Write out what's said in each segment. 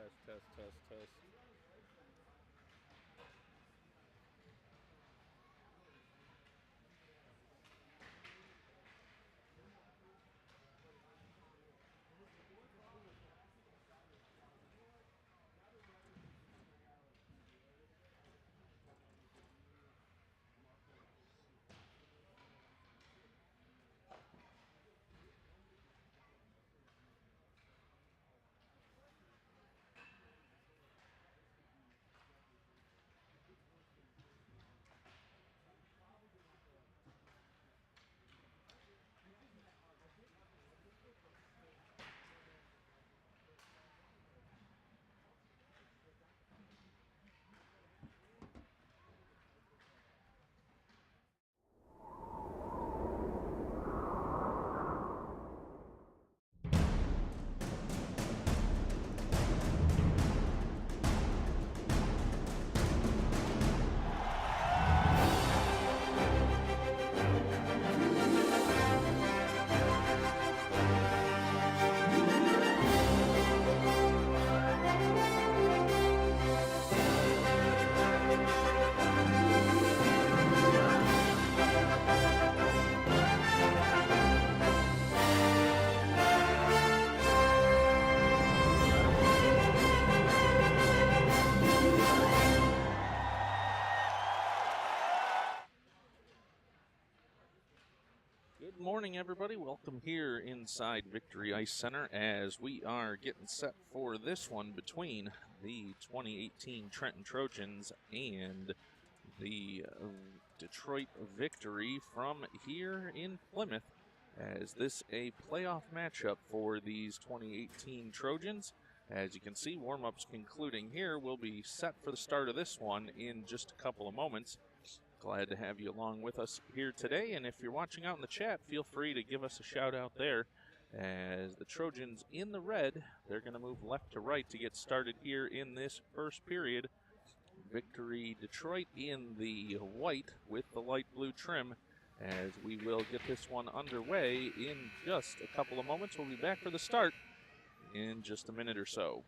Test. Good morning, everybody. Welcome here inside Victory Ice Center as we are getting set for this one between the 2018 Trenton Trojans and the Detroit Victory from here in Plymouth, as this a playoff matchup for these 2018 Trojans. As you can see, warm-ups concluding here. We'll be set for the start of this one in just a couple of moments. Glad to have you along with us here today, and if you're watching out in the chat, feel free to give us a shout out there. As the Trojans in the red, they're going to move left to right to get started here in this first period. Victory Detroit in the white with the light blue trim, as we will get this one underway in just a couple of moments. We'll be back for the start in just a minute or so.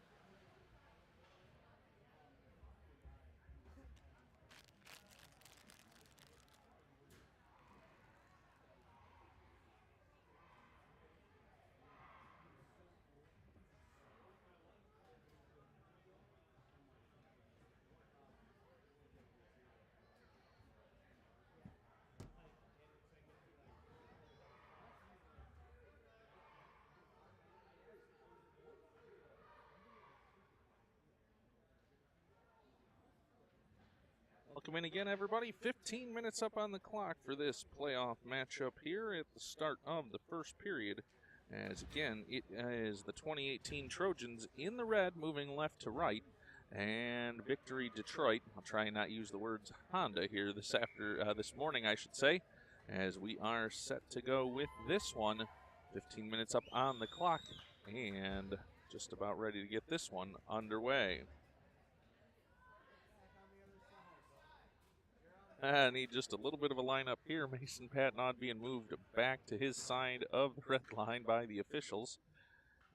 Welcome in again, everybody. 15 minutes up on the clock for this playoff matchup here at the start of the first period. As again, it is the 2018 Trojans in the red moving left to right, and Victory Detroit. I'll try and not use the words Honda here this morning, I should say, as we are set to go with this one. 15 minutes up on the clock, and just about ready to get this one underway. I need just a little bit of a lineup here. Mason Patnaud being moved back to his side of the red line by the officials.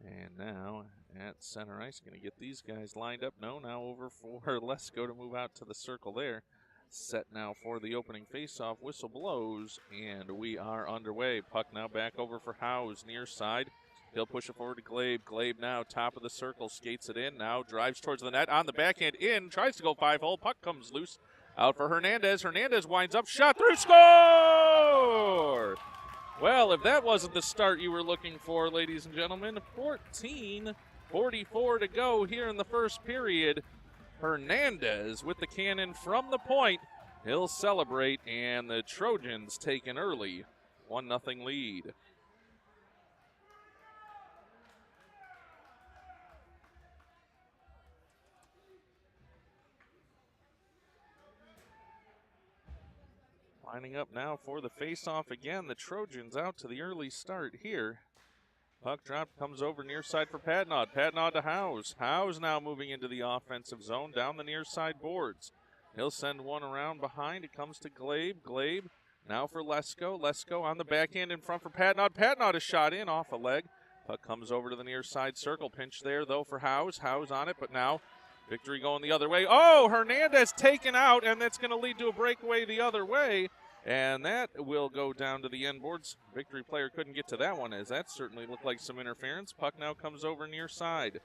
And now at center ice, going to get these guys lined up. No, now over for Lesko to move out to the circle there. Set now for the opening faceoff. Whistle blows, and we are underway. Puck now back over for Howes, near side. He'll push it forward to Glabe. Glabe now top of the circle, skates it in. Now drives towards the net on the backhand in. Tries to go 5-hole. Puck comes loose. Out for Hernandez. Hernandez winds up, shot through, score! Well, if that wasn't the start you were looking for, ladies and gentlemen, 14:44 to go here in the first period. Hernandez with the cannon from the point. He'll celebrate, and the Trojans take an early 1-0 lead. Lining up now for the face-off again. The Trojans out to the early start here. Puck drop comes over near side for Patnaud. Patnaud to Howes. Howes now moving into the offensive zone down the near side boards. He'll send one around behind. It comes to Glabe. Glabe now for Lesko. Lesko on the backhand in front for Patnaud. Patnaud is shot in off a leg. Puck comes over to the near side circle. Pinch there, though, for Howes. Howes on it, but now Victory going the other way. Oh, Hernandez taken out, and that's going to lead to a breakaway the other way. And that will go down to the end boards. Victory player couldn't get to that one, as that certainly looked like some interference. Puck now comes over near side.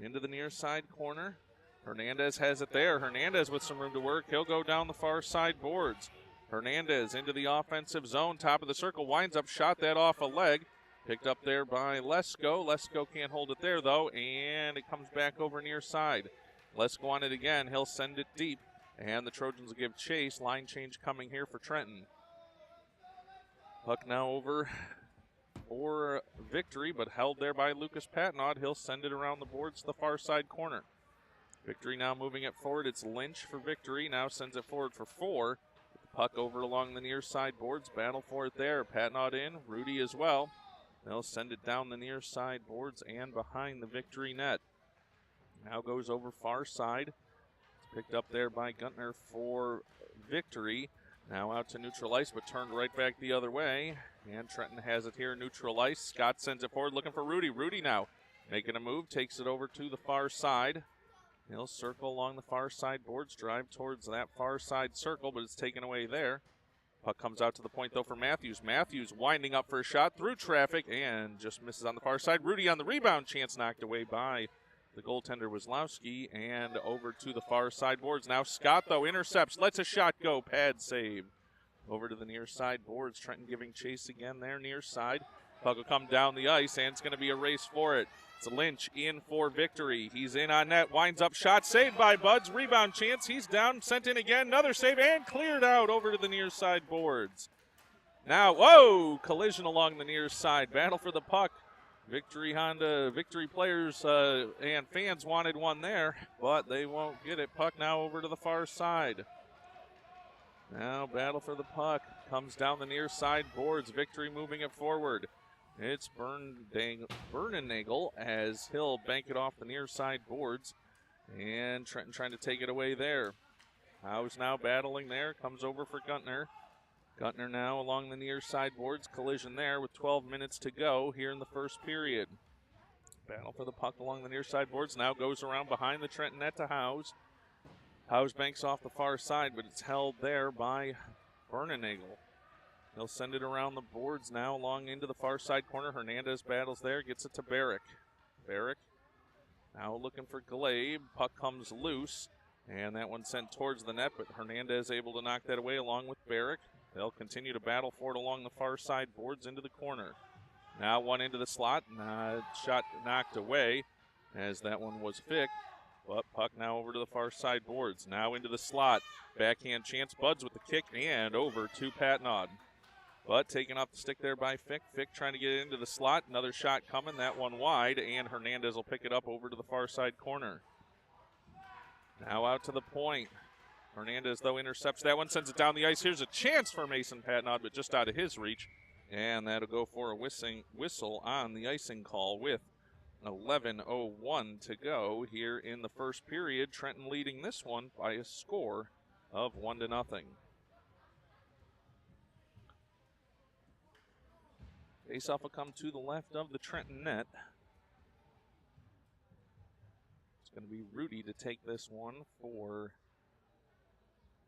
Into the near side corner. Hernandez has it there. Hernandez with some room to work. He'll go down the far side boards. Hernandez into the offensive zone. Top of the circle. Winds up. Shot that off a leg. Picked up there by Lesko. Lesko can't hold it there, though. And it comes back over near side. Lesko on it again. He'll send it deep. And the Trojans will give chase. Line change coming here for Trenton. Puck now over for Victory, but held there by Lucas Patnaud. He'll send it around the boards to the far side corner. Victory now moving it forward. It's Lynch for Victory. Now sends it forward for 4. Puck over along the near side boards. Battle for it there. Patnaud in. Rudy as well. They'll send it down the near side boards and behind the Victory net. Now goes over far side. It's picked up there by Guntner for Victory. Now out to neutral ice, but turned right back the other way. And Trenton has it here, neutral ice. Scott sends it forward, looking for Rudy. Rudy now making a move, takes it over to the far side. He'll circle along the far side boards, drive towards that far side circle, but it's taken away there. Puck comes out to the point, though, for Matthews. Matthews winding up for a shot through traffic and just misses on the far side. Rudy on the rebound, chance knocked away by the goaltender Wazlowski, and over to the far side boards. Now Scott, though, intercepts, lets a shot go, pad save. Over to the near side boards. Trenton giving chase again there, near side. Puck will come down the ice, and it's going to be a race for it. It's Lynch in for Victory. He's in on net, winds up, shot saved by Buds. Rebound chance, he's down, sent in again, another save, and cleared out over to the near side boards. Now, whoa, collision along the near side. Battle for the puck. Victory Honda, Victory players and fans wanted one there, but they won't get it. Puck now over to the far side. Now battle for the puck. Comes down the near side boards. Victory moving it forward. It's Bernenagel as he'll bank it off the near side boards. And Trenton trying to take it away there. Howe's now battling there. Comes over for Guntner. Guntner now along the near side boards. Collision there with 12 minutes to go here in the first period. Battle for the puck along the near side boards. Now goes around behind the Trenton net to Howes. Howes banks off the far side, but it's held there by Bernenagel. They'll send it around the boards now along into the far side corner. Hernandez battles there, gets it to Barrick. Barrick now looking for Glabe. Puck comes loose, and that one sent towards the net, but Hernandez able to knock that away along with Barrick. They'll continue to battle for it along the far side boards into the corner. Now one into the slot, shot knocked away as that one was Fick. But puck now over to the far side boards. Now into the slot. Backhand chance. Buds with the kick and over to Patnaud. But taken off the stick there by Fick. Fick trying to get it into the slot. Another shot coming. That one wide. And Hernandez will pick it up over to the far side corner. Now out to the point. Hernandez, though, intercepts that one. Sends it down the ice. Here's a chance for Mason Patnaud, but just out of his reach. And that'll go for a whistle on the icing call with 11:01 to go here in the first period. Trenton leading this one by a score of 1-0. Face-off will come to the left of the Trenton net. It's going to be Rudy to take this one for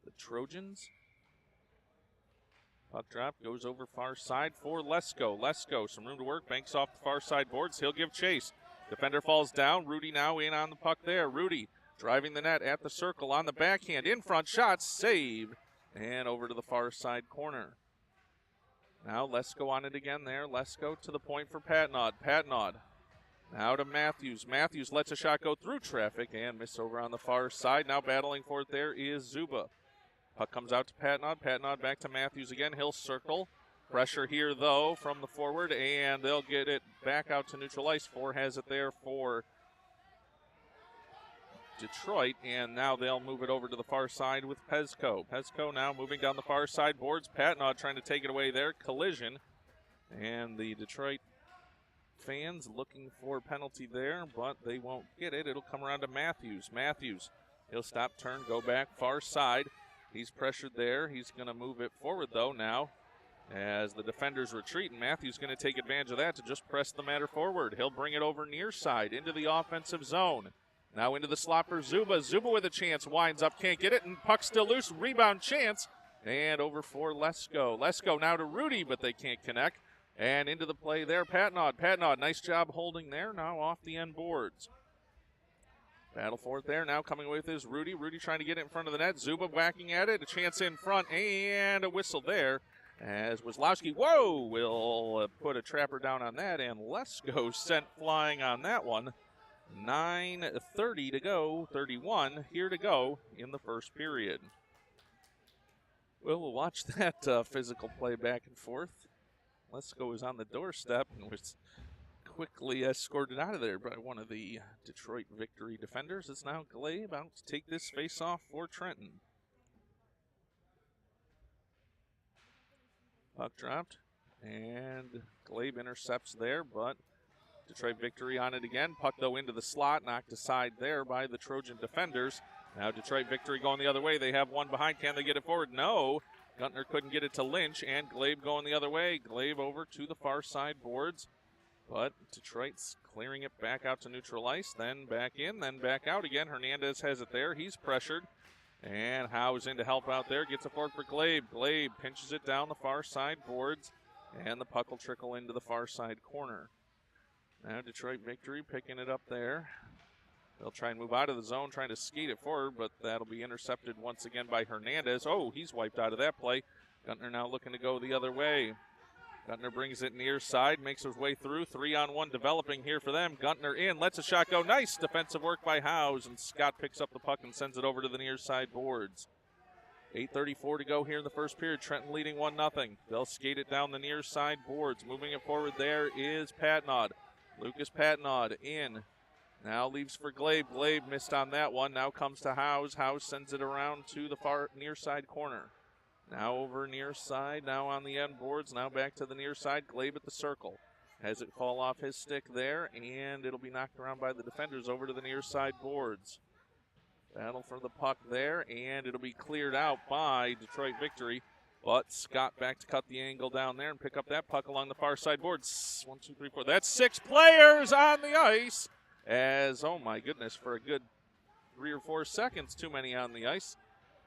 the Trojans. Puck drop goes over far side for Lesko. Lesko, some room to work, banks off the far side boards. He'll give chase. Defender falls down. Rudy now in on the puck there. Rudy driving the net at the circle on the backhand. In front shot, save. And over to the far side corner. Now Lesko on it again there. Lesko to the point for Patnaud. Patnaud now to Matthews. Matthews lets a shot go through traffic and miss over on the far side. Now battling for it there is Zuba. Puck comes out to Patnaud. Patnaud back to Matthews again. He'll circle. Pressure here, though, from the forward, and they'll get it back out to neutral ice. 4 has it there for Detroit, and now they'll move it over to the far side with Pezco. Pezco now moving down the far side boards. Patnaud trying to take it away there. Collision, and the Detroit fans looking for a penalty there, but they won't get it. It'll come around to Matthews. Matthews, he'll stop, turn, go back, far side. He's pressured there. He's going to move it forward, though, now. as the defenders retreat, and Matthews going to take advantage of that to just press the matter forward. He'll bring it over near side into the offensive zone. Now into the slot for Zuba. Zuba with a chance, winds up, can't get it, and puck still loose, rebound chance, and over for Lesko. Lesko now to Rudy, but they can't connect, and into the play there, Patnod. Patnod, nice job holding there, now off the end boards. Battle for it there, now coming away with is Rudy. Rudy trying to get it in front of the net, Zuba whacking at it, a chance in front, and a whistle there. As Wazlowski, will put a trapper down on that, and Lesko sent flying on that one. 9:30 to go, 31 here to go in the first period. Well, we'll watch that physical play back and forth. Lesko is on the doorstep and was quickly escorted out of there by one of the Detroit Victory defenders. It's now Glay about to take this face-off for Trenton. Puck dropped, and Glabe intercepts there, but Detroit Victory on it again. Puck, though, into the slot, knocked aside there by the Trojan defenders. Now Detroit Victory going the other way. They have one behind. Can they get it forward? No. Guntner couldn't get it to Lynch, and Glabe going the other way. Glabe over to the far side boards, but Detroit's clearing it back out to neutral ice, then back in, then back out again. Hernandez has it there. He's pressured. And Howe's in to help out there. Gets a forward for Glabe. Glabe pinches it down the far side boards. And the puck will trickle into the far side corner. Now Detroit Victory picking it up there. They'll try and move out of the zone, trying to skate it forward, but that'll be intercepted once again by Hernandez. Oh, he's wiped out of that play. Guntner now looking to go the other way. Guntner brings it near side, makes his way through. 3-on-1 developing here for them. Guntner in, lets a shot go. Nice defensive work by Howes, and Scott picks up the puck and sends it over to the near side boards. 8:34 to go here in the first period. Trenton leading 1-0. They'll skate it down the near side boards. Moving it forward there is Patnod. Lucas Patnod in. Now leaves for Glabe. Glabe missed on that one. Now comes to Howes. Howes sends it around to the far near side corner. Now over near side, now on the end boards, now back to the near side. Glabe at the circle. Has it fall off his stick there, and it'll be knocked around by the defenders over to the near side boards. Battle for the puck there, and it'll be cleared out by Detroit Victory. But Scott back to cut the angle down there and pick up that puck along the far side boards. 1, 2, 3, 4. That's 6 players on the ice. As, oh my goodness, for a good 3 or 4 seconds, too many on the ice.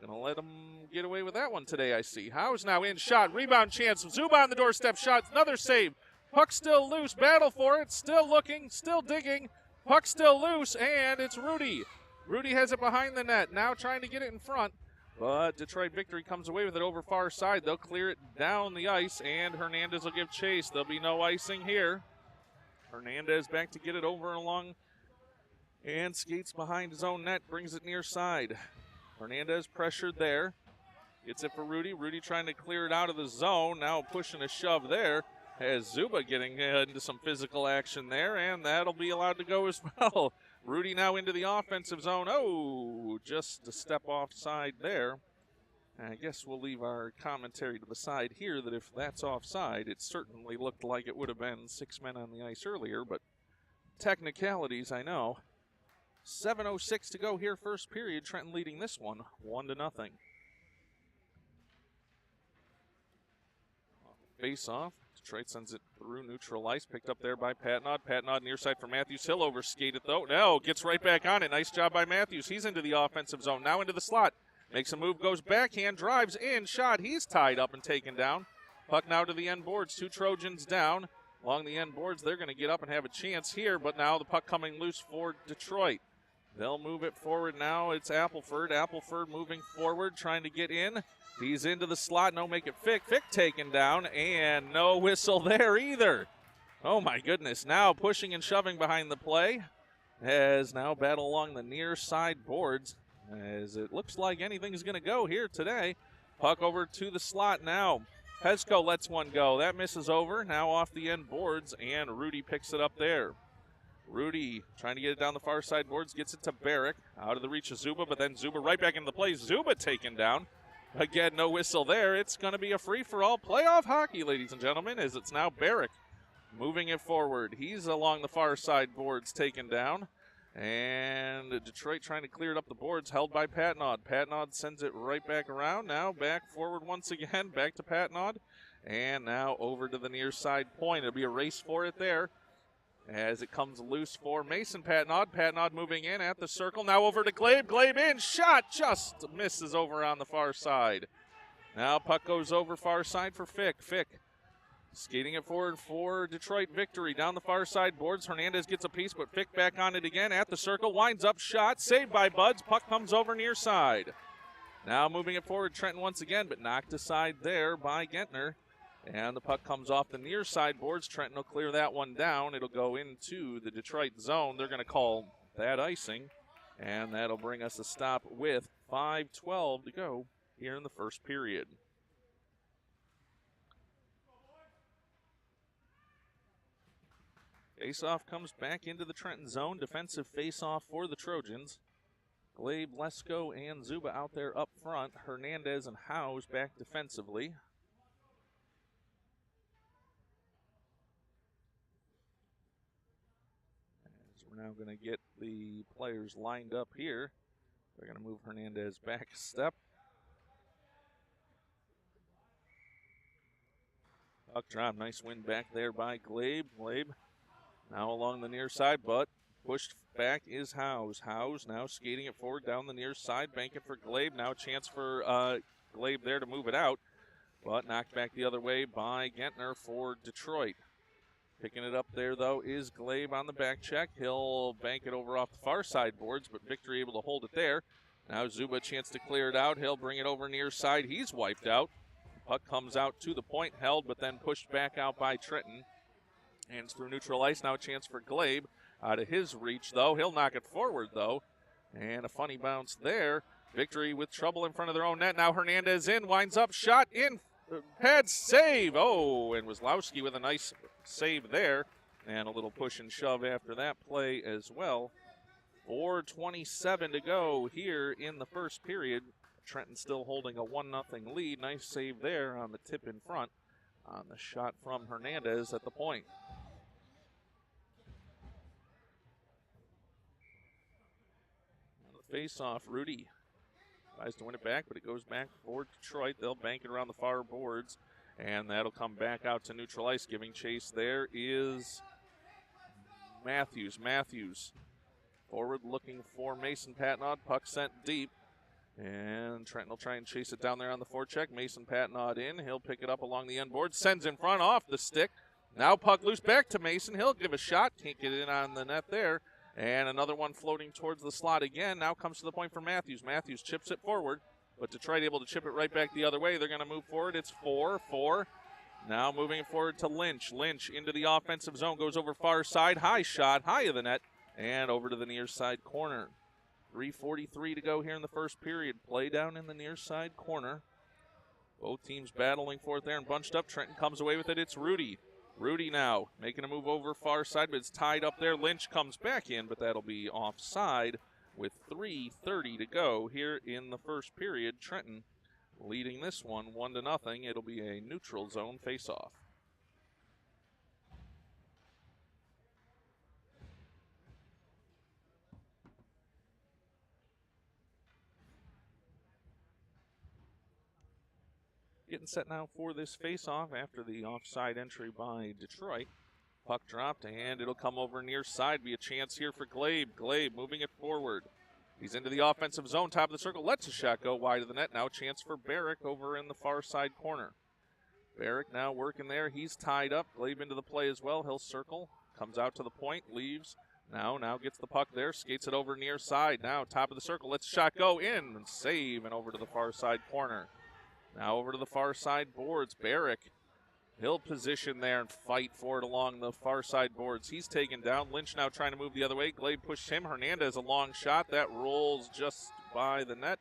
Gonna let him get away with that one today, I see. Howes now in, shot, rebound chance. Zuba on the doorstep, shot, another save. Puck still loose, battle for it, still looking, still digging. Puck still loose, and it's Rudy. Rudy has it behind the net, now trying to get it in front. But Detroit Victory comes away with it over far side. They'll clear it down the ice, and Hernandez will give chase. There'll be no icing here. Hernandez back to get it over along and skates behind his own net, brings it near side. Hernandez pressured there. Gets it for Rudy. Rudy trying to clear it out of the zone. Now pushing a shove there. Has Zuba getting into some physical action there, and that'll be allowed to go as well. Rudy now into the offensive zone. Oh, just a step offside there. I guess we'll leave our commentary to the side here that if that's offside, it certainly looked like it would have been 6 men on the ice earlier, but technicalities, I know. 7:06 to go here, first period. Trenton leading this one 1-0. Face off. Detroit sends it through neutral ice. Picked up there by Patnod. Patnod near side for Matthews. He'll overskate it though. No, gets right back on it. Nice job by Matthews. He's into the offensive zone. Now into the slot. Makes a move, goes backhand, drives in, shot. He's tied up and taken down. Puck now to the end boards. 2 Trojans down. Along the end boards, they're going to get up and have a chance here, but now the puck coming loose for Detroit. They'll move it forward now. It's Appleford. Appleford moving forward, trying to get in. He's into the slot. No, make it Fick. Fick taken down, and no whistle there either. Oh, my goodness. Now pushing and shoving behind the play. As now battle along the near side boards. As it looks like anything's going to go here today. Puck over to the slot now. Pesko lets one go. That misses over. Now off the end boards, and Rudy picks it up there. Rudy trying to get it down the far side boards, gets it to Barrick, out of the reach of Zuba, but then Zuba right back into the play. Zuba taken down. Again, no whistle there. It's going to be a free-for-all playoff hockey, ladies and gentlemen, as it's now Barrick moving it forward. He's along the far side boards, taken down. And Detroit trying to clear it up the boards, held by Patnod. Patnod sends it right back around. Now back forward once again, back to Patnod. And now over to the near side point. It'll be a race for it there as it comes loose for Mason Patnod. Patnod moving in at the circle. Now over to Glabe. Glabe in. Shot just misses over on the far side. Now puck goes over far side for Fick. Fick skating it forward for Detroit victory. Down the far side boards. Hernandez gets a piece, but Fick back on it again at the circle. Winds up shot. Saved by Buds. Puck comes over near side. Now moving it forward, Trenton once again, but knocked aside there by Gentner. And the puck comes off the near side boards. Trenton will clear that one down. It'll go into the Detroit zone. They're going to call that icing. And that'll bring us a stop with 5:12 to go here in the first period. Faceoff comes back into the Trenton zone. Defensive faceoff for the Trojans. Glabe, Lesko, and Zuba out there up front. Hernandez and Howes back defensively. As we're now going to get the players lined up here. They're going to move Hernandez back a step. Puck drop, nice win back there by Glabe. Glabe now along the near side, but pushed back is Howes. Howes now skating it forward down the near side, banking for Glabe. Now a chance for Glabe there to move it out, but knocked back the other way by Gentner for Detroit. Picking it up there, though, is Glabe on the back check. He'll bank it over off the far side boards, but Victory able to hold it there. Now Zuba a chance to clear it out. He'll bring it over near side. He's wiped out. Puck comes out to the point, held, but then pushed back out by Trenton. Hands through neutral ice. Now a chance for Glabe. Out of his reach, though. He'll knock it forward, though. And a funny bounce there. Victory with trouble in front of their own net. Now Hernandez in. Winds up. Shot in. Pad save. Oh, and Wazlowski with a nice save there. And a little push and shove after that play as well. 4:27 to go here in the first period. Trenton still holding a 1-0 lead. Nice save there on the tip in front on the shot from Hernandez at the point. Face-off, Rudy tries to win it back, but it goes back for Detroit. They'll bank it around the far boards, and that'll come back out to neutral ice. Giving chase there is Matthews. Matthews forward looking for Mason Patnod. Puck sent deep, and Trenton will try and chase it down there on the forecheck. Mason Patnod in. He'll pick it up along the end board. Sends in front off the stick. Now puck loose back to Mason. He'll give a shot. Can't get in on the net there. And another one floating towards the slot again. Now comes to the point for Matthews. Matthews chips it forward, but Detroit able to chip it right back the other way. They're going to move forward. It's 4-4. Now moving it forward to Lynch. Lynch into the offensive zone. Goes over far side. High shot. High of the net. And over to the near side corner. 3:43 to go here in the first period. Play down in the near side corner. Both teams battling for it there and bunched up. Trenton comes away with it. It's Rudy. Rudy now making a move over far side, but it's tied up there. Lynch comes back in, but that'll be offside with 3:30 to go here in the first period. Trenton leading this one 1-0. It'll be a neutral zone faceoff. Getting set now for this face-off after the offside entry by Detroit. Puck dropped, and it'll come over near side. Be a chance here for Glabe. Glabe moving it forward. He's into the offensive zone, top of the circle. Lets a shot go wide of the net. Now a chance for Barrick over in the far side corner. Barrick now working there. He's tied up. Glabe into the play as well. He'll circle. Comes out to the point. Leaves. Now gets the puck there. Skates it over near side. Now top of the circle. Lets a shot go in. And save and over to the far side corner. Now over to the far side boards. Barrick, he'll position there and fight for it along the far side boards. He's taken down. Lynch now trying to move the other way. Glabe pushed him. Hernandez a long shot. That rolls just by the net.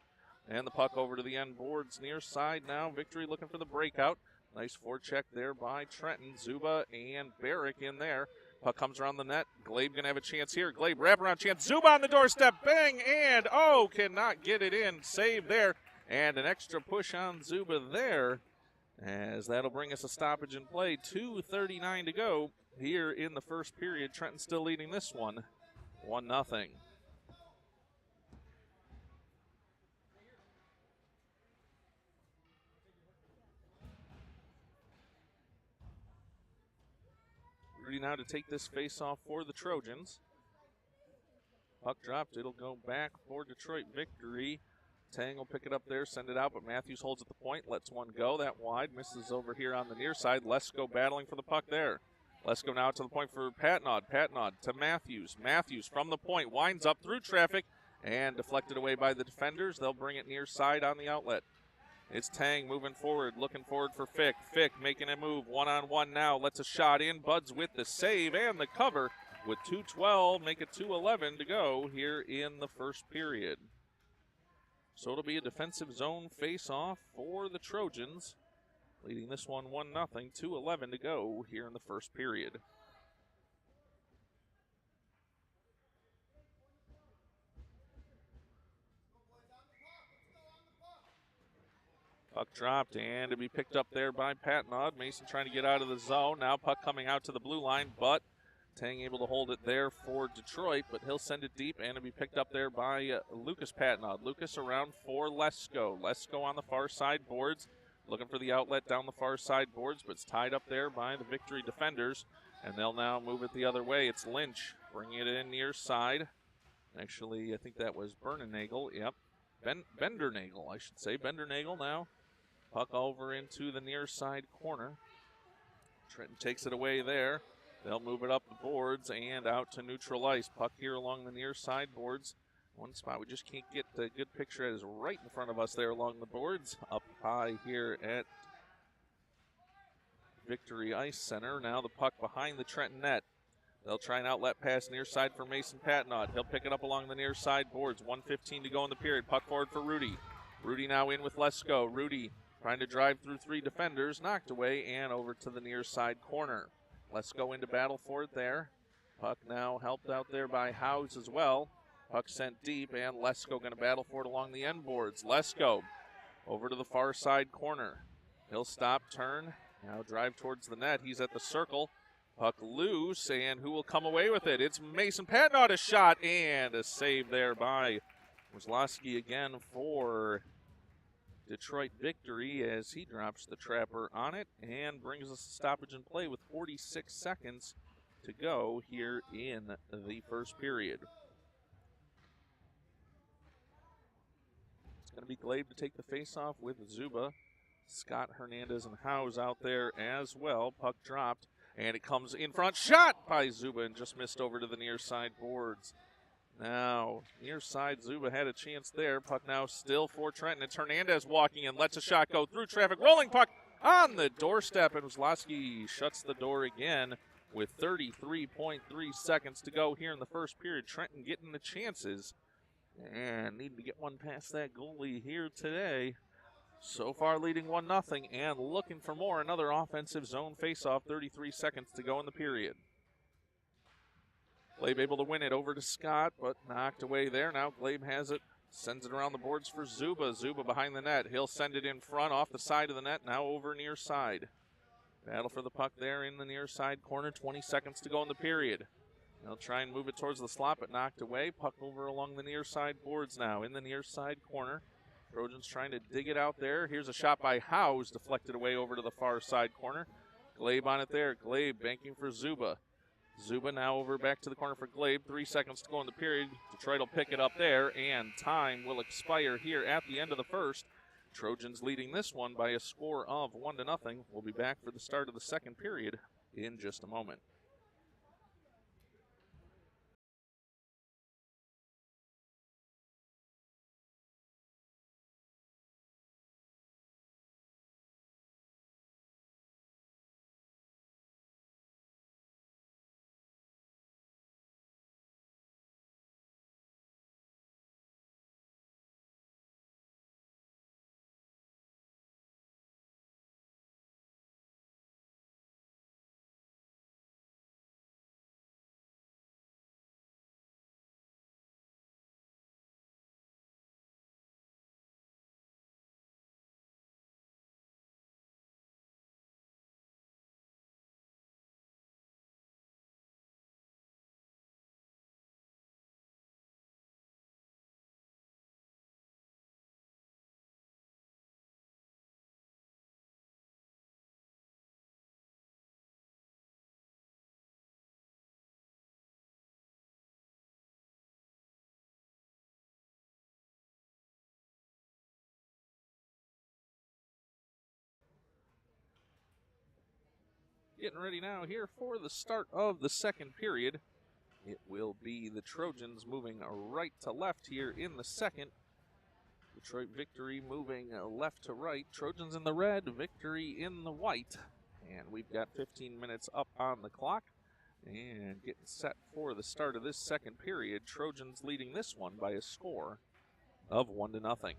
And the puck over to the end boards near side now. Victory looking for the breakout. Nice forecheck there by Trenton. Zuba and Barrick in there. Puck comes around the net. Glabe going to have a chance here. Glabe wraparound chance. Zuba on the doorstep. Bang! And cannot get it in. Save there. And an extra push on Zuba there, as that'll bring us a stoppage in play. 2:39 to go here in the first period. Trenton still leading this one, 1-0. opportunity now to take this face-off for the Trojans. Puck dropped. It'll go back for Detroit Victory. Tang will pick it up there, send it out, but Matthews holds at the point, lets one go. That wide, misses over here on the near side. Lesko battling for the puck there. Lesko now to the point for Patnod. Patnod to Matthews. Matthews from the point, winds up through traffic and deflected away by the defenders. They'll bring it near side on the outlet. It's Tang moving forward, looking forward for Fick. Fick making a move, one-on-one now, lets a shot in. Buds with the save and the cover with 2:12, make it 2:11 to go here in the first period. So it'll be a defensive zone face-off for the Trojans, leading this one 1-0, 2:11 to go here in the first period. Puck dropped and to be picked up there by Patnod. Mason trying to get out of the zone. Now puck coming out to the blue line, but Tang able to hold it there for Detroit, but he'll send it deep and to be picked up there by Lucas Patnod. Lucas around for Lesko. Lesko on the far side boards, looking for the outlet down the far side boards, but it's tied up there by the Victory defenders, and they'll now move it the other way. It's Lynch bringing it in near side. Actually, I think that was Bernenagel. Yep, Bendernagel, I should say. Bendernagel now. Puck over into the near side corner. Trenton takes it away there. They'll move it up the boards and out to neutral ice. Puck here along the near side boards. One spot we just can't get a good picture at is right in front of us there along the boards. Up high here at Victory Ice Center. Now the puck behind the Trenton net. They'll try an outlet pass near side for Mason Patnod. He'll pick it up along the near side boards. 1:15 to go in the period. Puck forward for Rudy. Rudy now in with Lesko. Rudy trying to drive through three defenders. Knocked away and over to the near side corner. Let's go into battle for it there. Puck now helped out there by Howes as well. Puck sent deep, and Lesko going to battle for it along the end boards. Lesko over to the far side corner. He'll stop, turn, now drive towards the net. He's at the circle. Puck loose, and who will come away with it? It's Mason Patnod, a shot, and a save there by Wrzlowski again for Detroit Victory as he drops the trapper on it and brings us a stoppage in play with 46 seconds to go here in the first period. It's going to be Glaive to take the faceoff with Zuba. Scott, Hernandez, and Howes out there as well. Puck dropped, and it comes in front. Shot by Zuba and just missed over to the near side boards. Now, near side, Zuba had a chance there. Puck now still for Trenton. It's Hernandez walking in, lets a shot go through traffic. Rolling puck on the doorstep, and Wrzlowski shuts the door again with 33.3 seconds to go here in the first period. Trenton getting the chances and needing to get one past that goalie here today. So far leading 1-0 and looking for more. Another offensive zone faceoff, 33 seconds to go in the period. Glaive able to win it over to Scott, but knocked away there. Now Glaive has it, sends it around the boards for Zuba. Zuba behind the net. He'll send it in front off the side of the net, now over near side. Battle for the puck there in the near side corner. 20 seconds to go in the period. They'll try and move it towards the slot, but knocked away. Puck over along the near side boards now in the near side corner. Trojans trying to dig it out there. Here's a shot by Howes, deflected away over to the far side corner. Glaive on it there. Glaive banking for Zuba. Zuba now over back to the corner for Glaive. 3 seconds to go in the period. Detroit will pick it up there, and time will expire here at the end of the first. Trojans leading this one by a score of 1-0. We'll be back for the start of the second period in just a moment. Getting ready now here for the start of the second period. It will be the Trojans moving right to left here in the second. Detroit Victory moving left to right. Trojans in the red, Victory in the white. And we've got 15 minutes up on the clock. And getting set for the start of this second period. Trojans leading this one by a score of 1-0.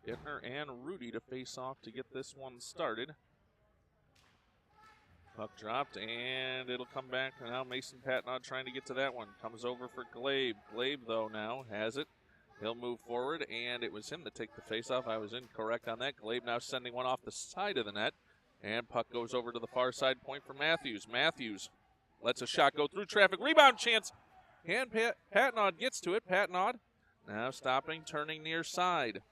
Bittner and Rudy to face off to get this one started. Puck dropped, and it'll come back. And now Mason Patnod trying to get to that one. Comes over for Glabe. Glabe, though, now has it. He'll move forward, and it was him to take the faceoff. I was incorrect on that. Glabe now sending one off the side of the net. And puck goes over to the far side point for Matthews. Matthews lets a shot go through traffic. Rebound chance. And Patnod gets to it. Patnod now stopping, turning near side.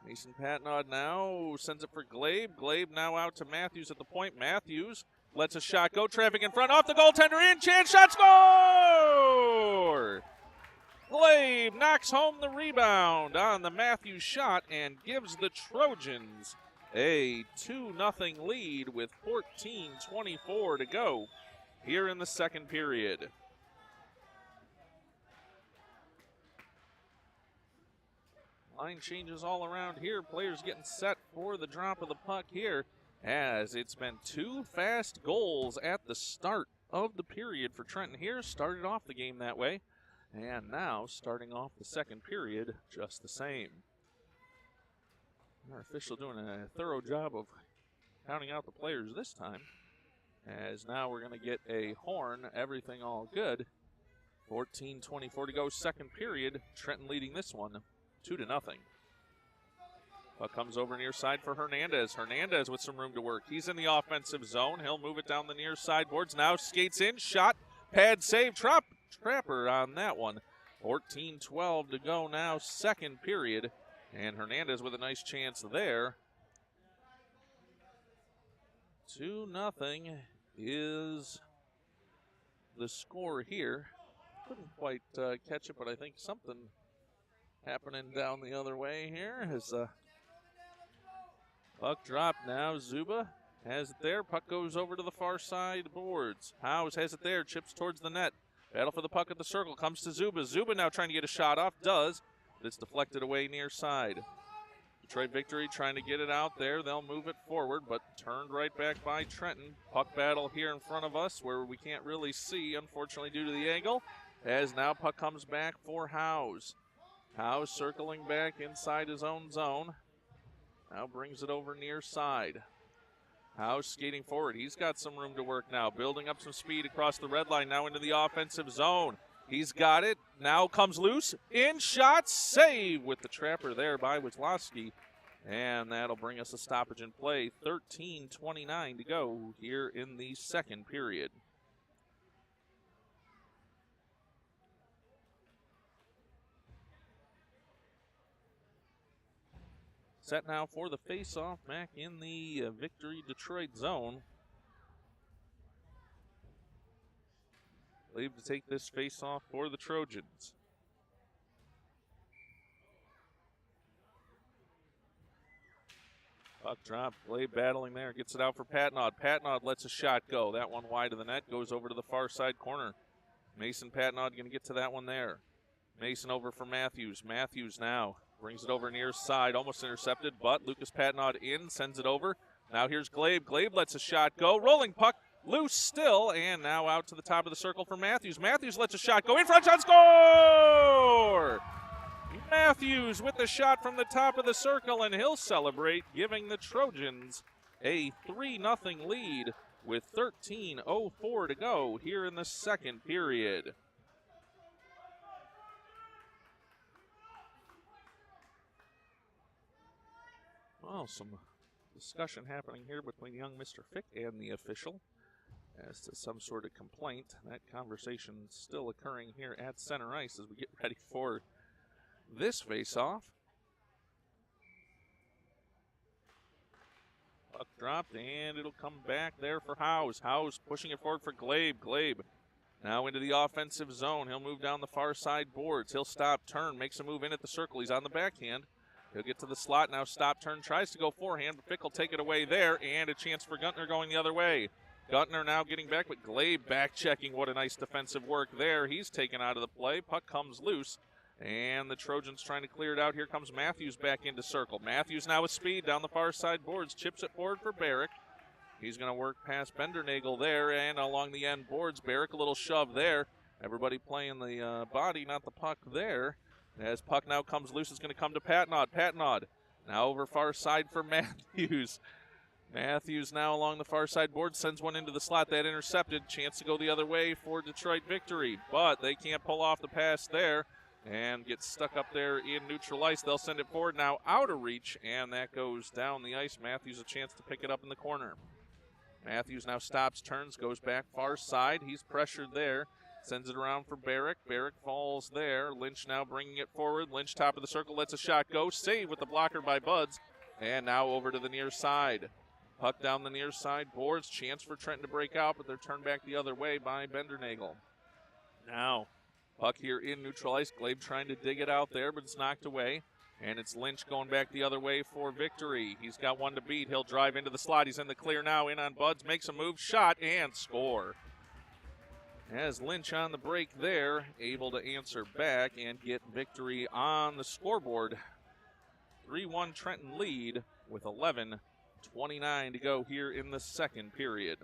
Mason Patnod now sends it for Glabe. Glabe now out to Matthews at the point. Matthews lets a shot go. Traffic in front. Off the goaltender. In. Chance. Shot. Score! Glabe knocks home the rebound on the Matthews shot and gives the Trojans a 2-0 lead with 14:24 to go here in the second period. Line changes all around here. Players getting set for the drop of the puck here, as it's been two fast goals at the start of the period for Trenton here. Started off the game that way, and now starting off the second period just the same. Our official doing a thorough job of counting out the players this time, as now we're going to get a horn. Everything all good. 14:24 to go, second period. Trenton leading this one 2-0. Puck comes over near side for Hernandez. Hernandez with some room to work. He's in the offensive zone. He'll move it down the near side boards. Now skates in. Shot. Pad save. Trapper on that one. 14:12 to go now, second period. And Hernandez with a nice chance there. 2-0 is the score here. Couldn't quite catch it, but I think something happening down the other way here as puck dropped now. Zuba has it there. Puck goes over to the far side boards. Howes has it there. Chips towards the net. Battle for the puck at the circle. Comes to Zuba. Zuba now trying to get a shot off. Does. But it's deflected away near side. Detroit Victory trying to get it out there. They'll move it forward, but turned right back by Trenton. Puck battle here in front of us where we can't really see, unfortunately, due to the angle. As now puck comes back for Howes. Howes circling back inside his own zone. Now brings it over near side. Howes skating forward. He's got some room to work now. Building up some speed across the red line. Now into the offensive zone. He's got it. Now comes loose. In shot. Save with the trapper there by Wisłowski. And that'll bring us a stoppage in play. 13:29 to go here in the second period. Set now for the face-off back in the Victory Detroit zone. Leave to take this face-off for the Trojans. Puck drop, Blade battling there, gets it out for Patnod. Patnod lets a shot go. That one wide of the net, goes over to the far side corner. Mason Patnod going to get to that one there. Mason over for Matthews. Matthews now brings it over near side, almost intercepted, but Lucas Patnod in, sends it over. Now here's Glabe. Glabe lets a shot go. Rolling puck, loose still, and now out to the top of the circle for Matthews. Matthews lets a shot go. In front shot, score! Matthews with the shot from the top of the circle, and he'll celebrate, giving the Trojans a 3-0 lead with 13:04 to go here in the second period. Well, some discussion happening here between young Mr. Fick and the official as to some sort of complaint. That conversation still occurring here at center ice as we get ready for this face-off. Puck dropped, and it'll come back there for Howes. Howes pushing it forward for Glabe. Glabe now into the offensive zone. He'll move down the far side boards. He'll stop, turn, makes a move in at the circle. He's on the backhand. He'll get to the slot, now stop, turn, tries to go forehand, but Fick will take it away there, and a chance for Guntner going the other way. Guntner now getting back, but Glabe back checking. What a nice defensive work there. He's taken out of the play. Puck comes loose, and the Trojans trying to clear it out. Here comes Matthews back into circle. Matthews now with speed down the far side boards, chips it forward for Barrick. He's going to work past Bendernagel there, and along the end boards, Barrick a little shove there. Everybody playing the body, not the puck there. As puck now comes loose, it's going to come to Patnod. Patnod now over far side for Matthews. Matthews now along the far side board, sends one into the slot. That intercepted. Chance to go the other way for Detroit victory, but they can't pull off the pass there and get stuck up there in neutral ice. They'll send it forward now out of reach, and that goes down the ice. Matthews a chance to pick it up in the corner. Matthews now stops, turns, goes back far side. He's pressured there. Sends it around for Barrick. Barrick falls there. Lynch now bringing it forward. Lynch top of the circle, lets a shot go. Save with the blocker by Buds. And now over to the near side. Puck down the near side boards. Chance for Trenton to break out, but they're turned back the other way by Bendernagel. Now, puck here in neutral ice. Glabe trying to dig it out there, but it's knocked away. And it's Lynch going back the other way for victory. He's got one to beat. He'll drive into the slot. He's in the clear now. In on Buds. Makes a move. Shot and score. As Lynch on the break there, able to answer back and get victory on the scoreboard. 3-1 Trenton lead with 11:29 to go here in the second period.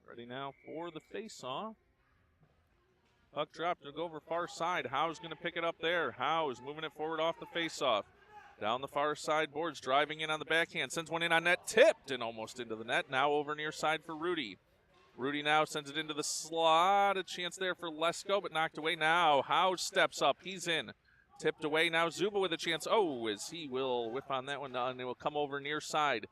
Ready now for the face-off. Puck dropped to go over far side. Howe's going to pick it up there. Howe is moving it forward off the face-off. Down the far side boards, driving in on the backhand. Sends one in on net, tipped and almost into the net. Now over near side for Rudy. Rudy now sends it into the slot. A chance there for Lesko, but knocked away. Now Howe steps up. He's in. Tipped away. Now Zuba with a chance. Oh, as he will whip on that one, and it will come over near side.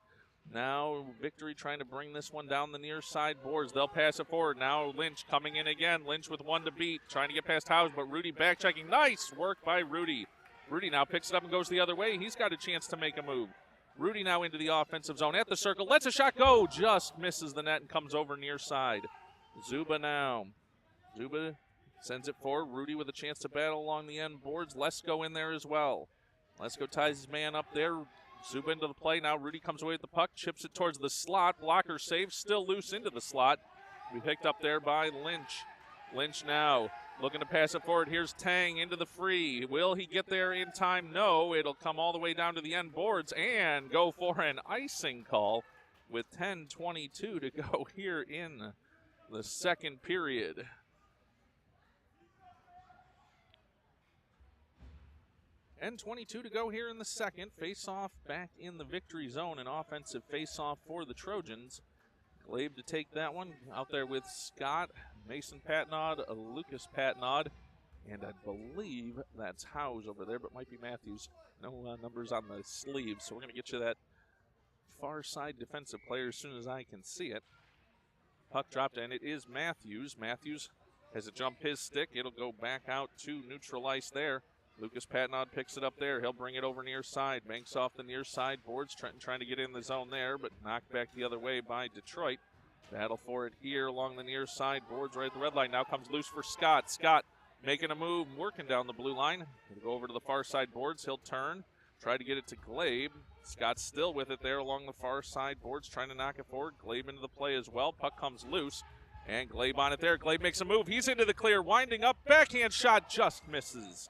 Now Victory trying to bring this one down the near side boards. They'll pass it forward. Now Lynch coming in again. Lynch with one to beat. Trying to get past Howes, but Rudy back checking. Nice work by Rudy. Rudy now picks it up and goes the other way. He's got a chance to make a move. Rudy now into the offensive zone at the circle. Lets a shot go. Just misses the net and comes over near side. Zuba now. Zuba sends it forward. Rudy with a chance to battle along the end boards. Lesko in there as well. Lesko ties his man up there. Zuba into the play. Now Rudy comes away with the puck, chips it towards the slot. Blocker save, still loose into the slot. Be picked up there by Lynch. Lynch now looking to pass it forward. Here's Tang into the free. Will he get there in time? No. It'll come all the way down to the end boards and go for an icing call with 10:22 to go here in the second period. And 22 to go here in the second. Face-off back in the victory zone. An offensive face-off for the Trojans. Glabe to take that one. Out there with Scott, Mason Patnod, Lucas Patnod, and I believe that's Howes over there, but might be Matthews. No numbers on the sleeve, so we're going to get you that far side defensive player as soon as I can see it. Puck dropped, and it is Matthews. Matthews has to jump his stick. It'll go back out to neutral ice there. Lucas Patnod picks it up there. He'll bring it over near side. Banks off the near side boards. Trenton trying to get in the zone there, but knocked back the other way by Detroit. Battle for it here along the near side boards right at the red line. Now comes loose for Scott. Scott making a move, working down the blue line. He'll go over to the far side boards. He'll turn, try to get it to Glabe. Scott's still with it there along the far side boards, trying to knock it forward. Glabe into the play as well. Puck comes loose, and Glabe on it there. Glabe makes a move. He's into the clear, winding up. Backhand shot just misses.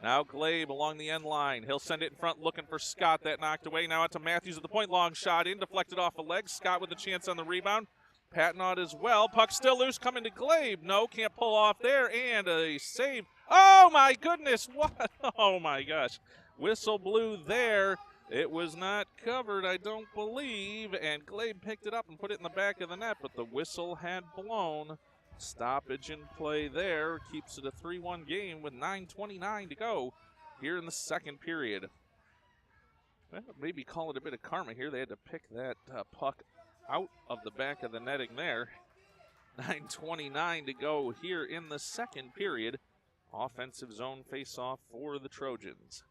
Now Glabe along the end line. He'll send it in front looking for Scott. That knocked away. Now out to Matthews at the point. Long shot in. Deflected off a leg. Scott with a chance on the rebound. Patnod as well. Puck still loose coming to Glabe. No, can't pull off there. And a save. Oh, my goodness. What? Oh, my gosh. Whistle blew there. It was not covered, I don't believe. And Glabe picked it up and put it in the back of the net. But the whistle had blown. Stoppage in play there. Keeps it a 3-1 game with 9:29 to go here in the second period. Well, maybe call it a bit of karma here. They had to pick that puck out of the back of the netting there. 9:29 to go here in the second period. Offensive zone face-off for the Trojans.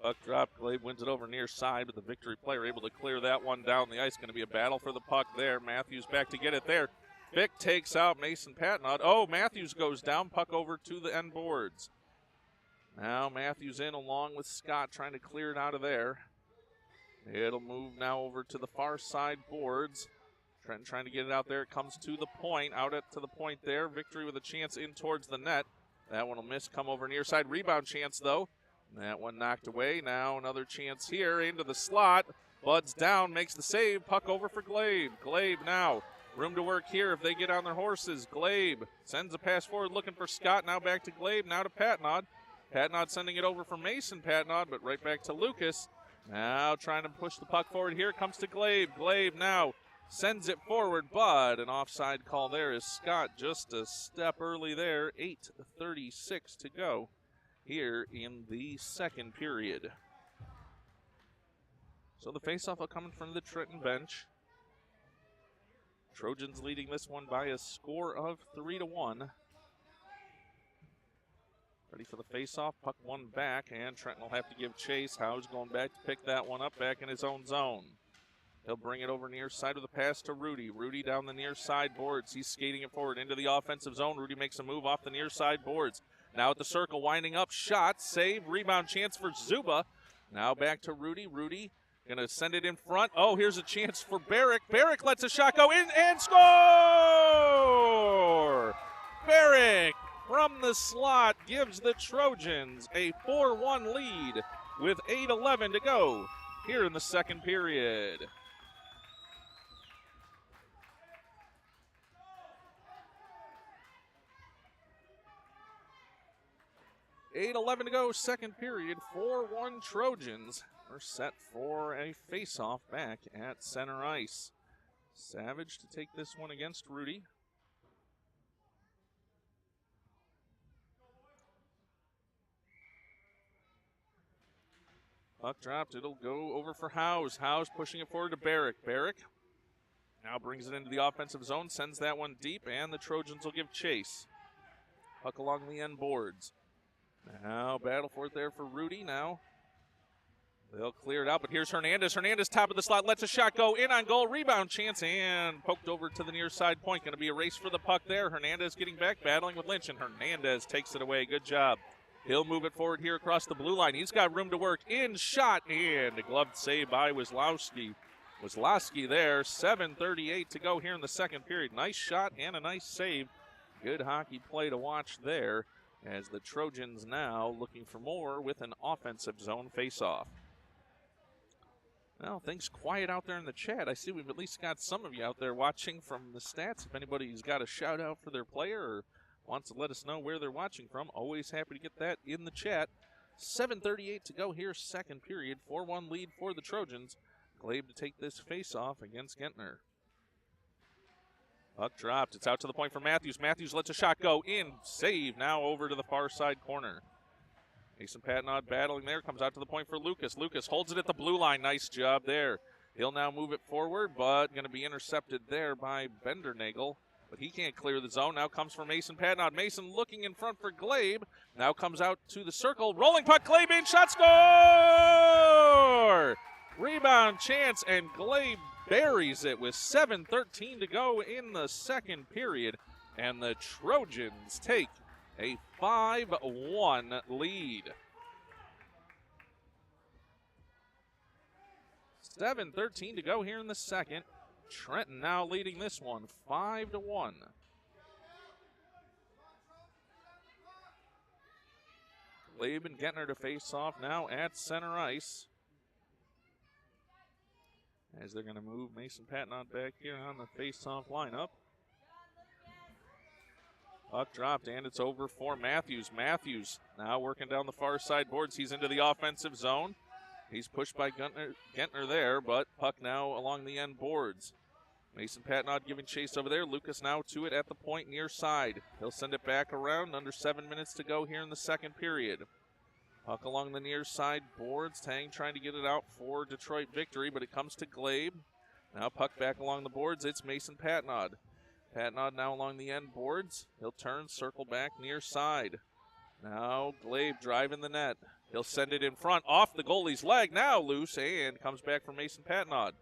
Puck drop. Glaive wins it over near side, but the Victory player able to clear that one down the ice. Going to be a battle for the puck there. Matthews back to get it there. Vic takes out Mason Patnod. Oh, Matthews goes down. Puck over to the end boards. Now Matthews in along with Scott trying to clear it out of there. It'll move now over to the far side boards. Trenton trying to get it out there. It comes to the point, to the point there. Victory with a chance in towards the net. That one will miss, come over near side. Rebound chance, though. That one knocked away. Now another chance here into the slot. Bud's down, makes the save. Puck over for Glaive. Glaive now. Room to work here if they get on their horses. Glaive sends a pass forward looking for Scott. Now back to Glaive, now to Patnod. Patnod sending it over for Mason Patnod, but right back to Lucas. Now trying to push the puck forward. Here it comes to Glaive. Glaive now sends it forward, but an offside call there is Scott just a step early there. 8:36 to go here in the second period. So the faceoff coming from the Trenton bench. Trojans leading this one by a score of 3-1. Ready for the faceoff, puck one back, and Trenton will have to give chase. Howe's going back to pick that one up back in his own zone. He'll bring it over near side with a pass to Rudy. Rudy down the near side boards. He's skating it forward into the offensive zone. Rudy makes a move off the near side boards. Now at the circle, winding up, shot, save, rebound chance for Zuba. Now back to Rudy. Rudy gonna send it in front. Oh, here's a chance for Barrick. Barrick lets a shot go in and score! Barrick from the slot gives the Trojans a 4-1 lead with 8:11 to go here in the second period. $8:11 to go, second period. 4-1 Trojans are set for a face-off back at center ice. Savage to take this one against Rudy. Puck dropped. It'll go over for Howes. Howes pushing it forward to Barrick. Barrick now brings it into the offensive zone, sends that one deep, and the Trojans will give chase. Puck along the end boards. Now battle for it there for Rudy. Now they'll clear it out, but here's Hernandez. Hernandez top of the slot, lets a shot go in on goal. Rebound chance and poked over to the near side point. Going to be a race for the puck there. Hernandez getting back, battling with Lynch, and Hernandez takes it away. Good job. He'll move it forward here across the blue line. He's got room to work. In shot and a gloved save by Wisłowski. Wisłowski there. 7:38 to go here in the second period. Nice shot and a nice save. Good hockey play to watch there as the Trojans now looking for more with an offensive zone faceoff. Well, things quiet out there in the chat. I see we've at least got some of you out there watching from the stats. If anybody's got a shout out for their player or wants to let us know where they're watching from, always happy to get that in the chat. 7:38 to go here, second period. 4-1 lead for the Trojans. Glaive to take this face-off against Gentner. Puck dropped. It's out to the point for Matthews. Matthews lets a shot go in. Save now over to the far side corner. Mason Patnod battling there. Comes out to the point for Lucas. Lucas holds it at the blue line. Nice job there. He'll now move it forward, but going to be intercepted there by Bendernagel. But he can't clear the zone. Now comes for Mason Patnod. Mason looking in front for Glaive. Now comes out to the circle. Rolling puck. Glaive in. Shot, score! Rebound chance, and Glaive buries it with 7:13 to go in the second period. And the Trojans take a 5-1 lead. 7:13 to go here in the second. Trenton now leading this one 5-1. Glaive and Gentner to face off now at center ice, as they're going to move Mason Patnod back here on the face-off lineup. Puck dropped, and it's over for Matthews. Matthews now working down the far side boards. He's into the offensive zone. He's pushed by Gentner there, but puck now along the end boards. Mason Patnod giving chase over there. Lucas now to it at the point near side. He'll send it back around. Under 7 minutes to go here in the second period. Puck along the near side boards. Tang trying to get it out for Detroit Victory, but it comes to Glaive. Now puck back along the boards. It's Mason Patnod. Patnod now along the end boards. He'll turn, circle back near side. Now Glabe driving the net. He'll send it in front, off the goalie's leg, now loose, and comes back from Mason Patnaud.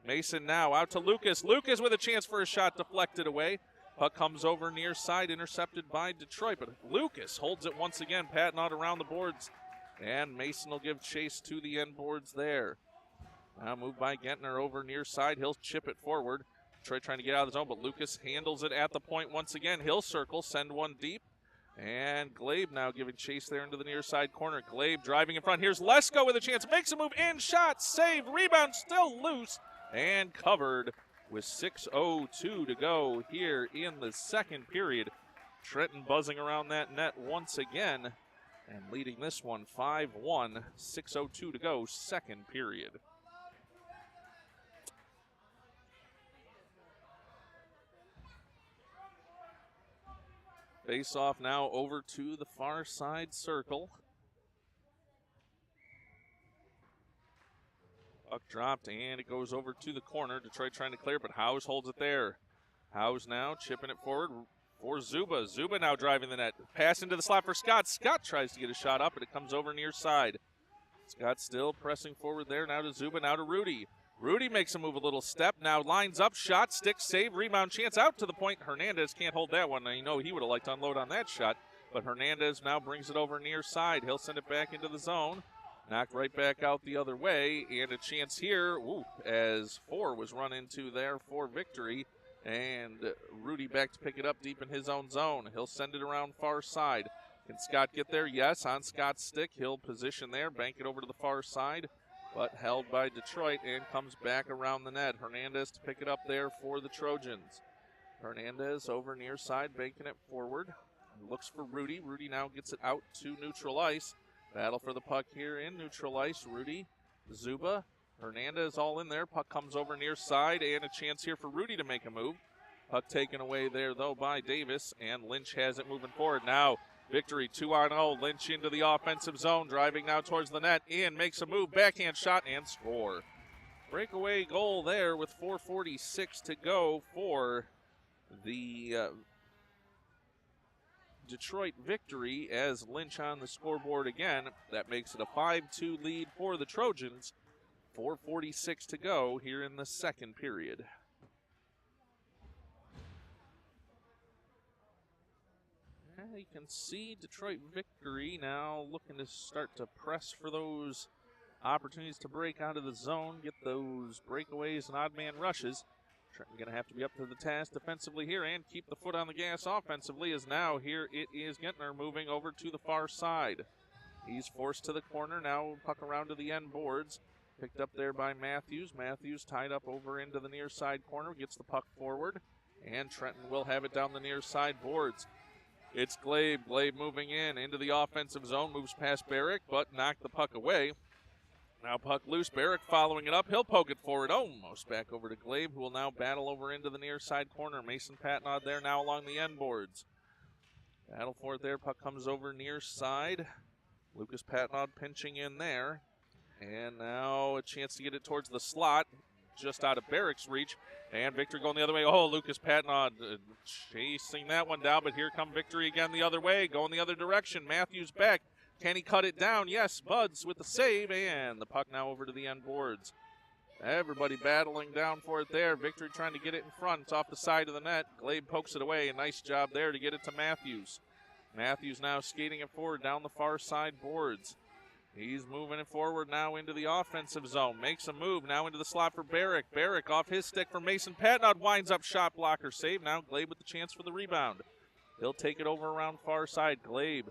Mason now out to Lucas. Lucas with a chance for a shot, deflected away. Puck comes over near side, intercepted by Detroit, but Lucas holds it once again. Patnaud around the boards, and Mason will give chase to the end boards there. Now moved by Gentner over near side. He'll chip it forward. Detroit trying to get out of the zone, but Lucas handles it at the point once again. He'll circle, send one deep. And Glabe now giving chase there into the near side corner. Glabe driving in front. Here's Lesko with a chance. Makes a move in, shot, save, rebound, still loose, and covered with 6:02 to go here in the second period. Trenton buzzing around that net once again and leading this one 5-1, 6:02 to go, second period. Face off now over to the far side circle. Puck dropped and it goes over to the corner. Detroit trying to clear, but Howes holds it there. Howes now chipping it forward for Zuba. Zuba now driving the net. Pass into the slot for Scott. Scott tries to get a shot up, but it comes over near side. Scott still pressing forward there. Now to Zuba, now to Rudy. Rudy makes a move, a little step. Now lines up, shot, stick, save, rebound, chance out to the point. Hernandez can't hold that one. I know he would have liked to unload on that shot, but Hernandez now brings it over near side. He'll send it back into the zone. Knocked right back out the other way, and a chance here, as 4 was run into there for victory, and Rudy back to pick it up deep in his own zone. He'll send it around far side. Can Scott get there? Yes, on Scott's stick. He'll position there, bank it over to the far side, but held by Detroit and comes back around the net. Hernandez to pick it up there for the Trojans. Hernandez over near side, banking it forward. Looks for Rudy. Rudy now gets it out to neutral ice. Battle for the puck here in neutral ice. Rudy, Zuba, Hernandez all in there. Puck comes over near side, and a chance here for Rudy to make a move. Puck taken away there, though, by Davis, and Lynch has it moving forward. Now, victory 2-0. Lynch into the offensive zone, driving now towards the net. Ian makes a move, backhand shot, and score. Breakaway goal there with 4:46 to go for the Detroit victory, as Lynch on the scoreboard again. That makes it a 5-2 lead for the Trojans. 4:46 to go here in the second period. You can see Detroit victory now looking to start to press for those opportunities to break out of the zone, get those breakaways and odd man rushes. Trenton going to have to be up to the task defensively here and keep the foot on the gas offensively, as now here it is Gentner moving over to the far side. He's forced to the corner, now puck around to the end boards. Picked up there by Matthews. Matthews tied up over into the near side corner, gets the puck forward, and Trenton will have it down the near side boards. It's Glabe. Glabe moving in into the offensive zone, moves past Barrick, but knocked the puck away. Now puck loose. Barrick following it up. He'll poke it forward. Almost back over to Glabe, who will now battle over into the near side corner. Mason Patnaud there now along the end boards. Battle for it there. Puck comes over near side. Lucas Patnaud pinching in there. And now a chance to get it towards the slot, just out of Barrick's reach. And Victory going the other way. Oh, Lucas Patnaud chasing that one down, but here come Victory again the other way, going the other direction. Matthews back. Can he cut it down? Yes, Buds with the save, and the puck now over to the end boards. Everybody battling down for it there. Victory trying to get it in front. It's off the side of the net. Glabe pokes it away. A nice job there to get it to Matthews. Matthews now skating it forward down the far side boards. He's moving it forward now into the offensive zone. Makes a move now into the slot for Barrick. Barrick off his stick for Mason Patnaud. Winds up, shot blocker save. Now Glabe with the chance for the rebound. He'll take it over around far side. Glabe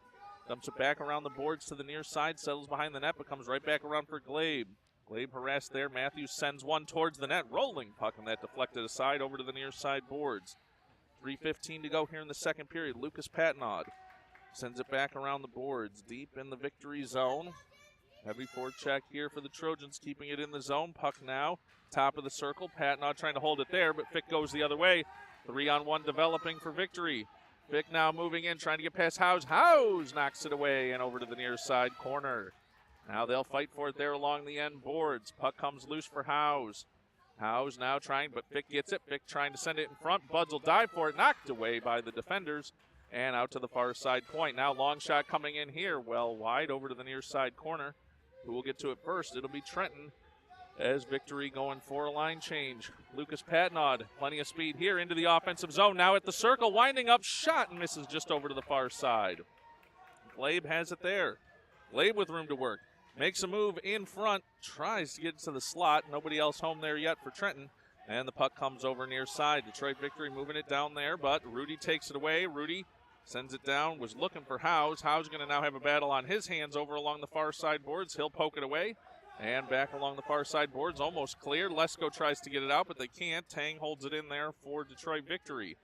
dumps it back around the boards to the near side. Settles behind the net, but comes right back around for Glabe. Glabe harassed there. Matthews sends one towards the net. Rolling puck, and that deflected aside over to the near side boards. 3:15 to go here in the second period. Lucas Patnaud sends it back around the boards, deep in the Victory zone. Heavy forecheck here for the Trojans, keeping it in the zone. Puck now, top of the circle. Patnaud trying to hold it there, but Fick goes the other way. 3-on-1 developing for Victory. Fick now moving in, trying to get past Howes. Howes knocks it away and over to the near side corner. Now they'll fight for it there along the end boards. Puck comes loose for Howes. Howes now trying, but Fick gets it. Fick trying to send it in front. Buds will dive for it, knocked away by the defenders. and out to the far side point. Now long shot coming in here, well wide over to the near side corner. Who will get to it first? It'll be Trenton as Victory going for a line change. Lucas Patnaud, plenty of speed here into the offensive zone. Now at the circle, winding up, shot and misses just over to the far side. Glabe has it there. Glabe with room to work. Makes a move in front, tries to get to the slot. Nobody else home there yet for Trenton. And the puck comes over near side. Detroit Victory moving it down there, but Rudy takes it away. Rudy sends it down, was looking for Howes. Howes going to now have a battle on his hands over along the far side boards. He'll poke it away. And back along the far side boards, almost clear. Lesko tries to get it out, but they can't. Tang holds it in there for Detroit Victory.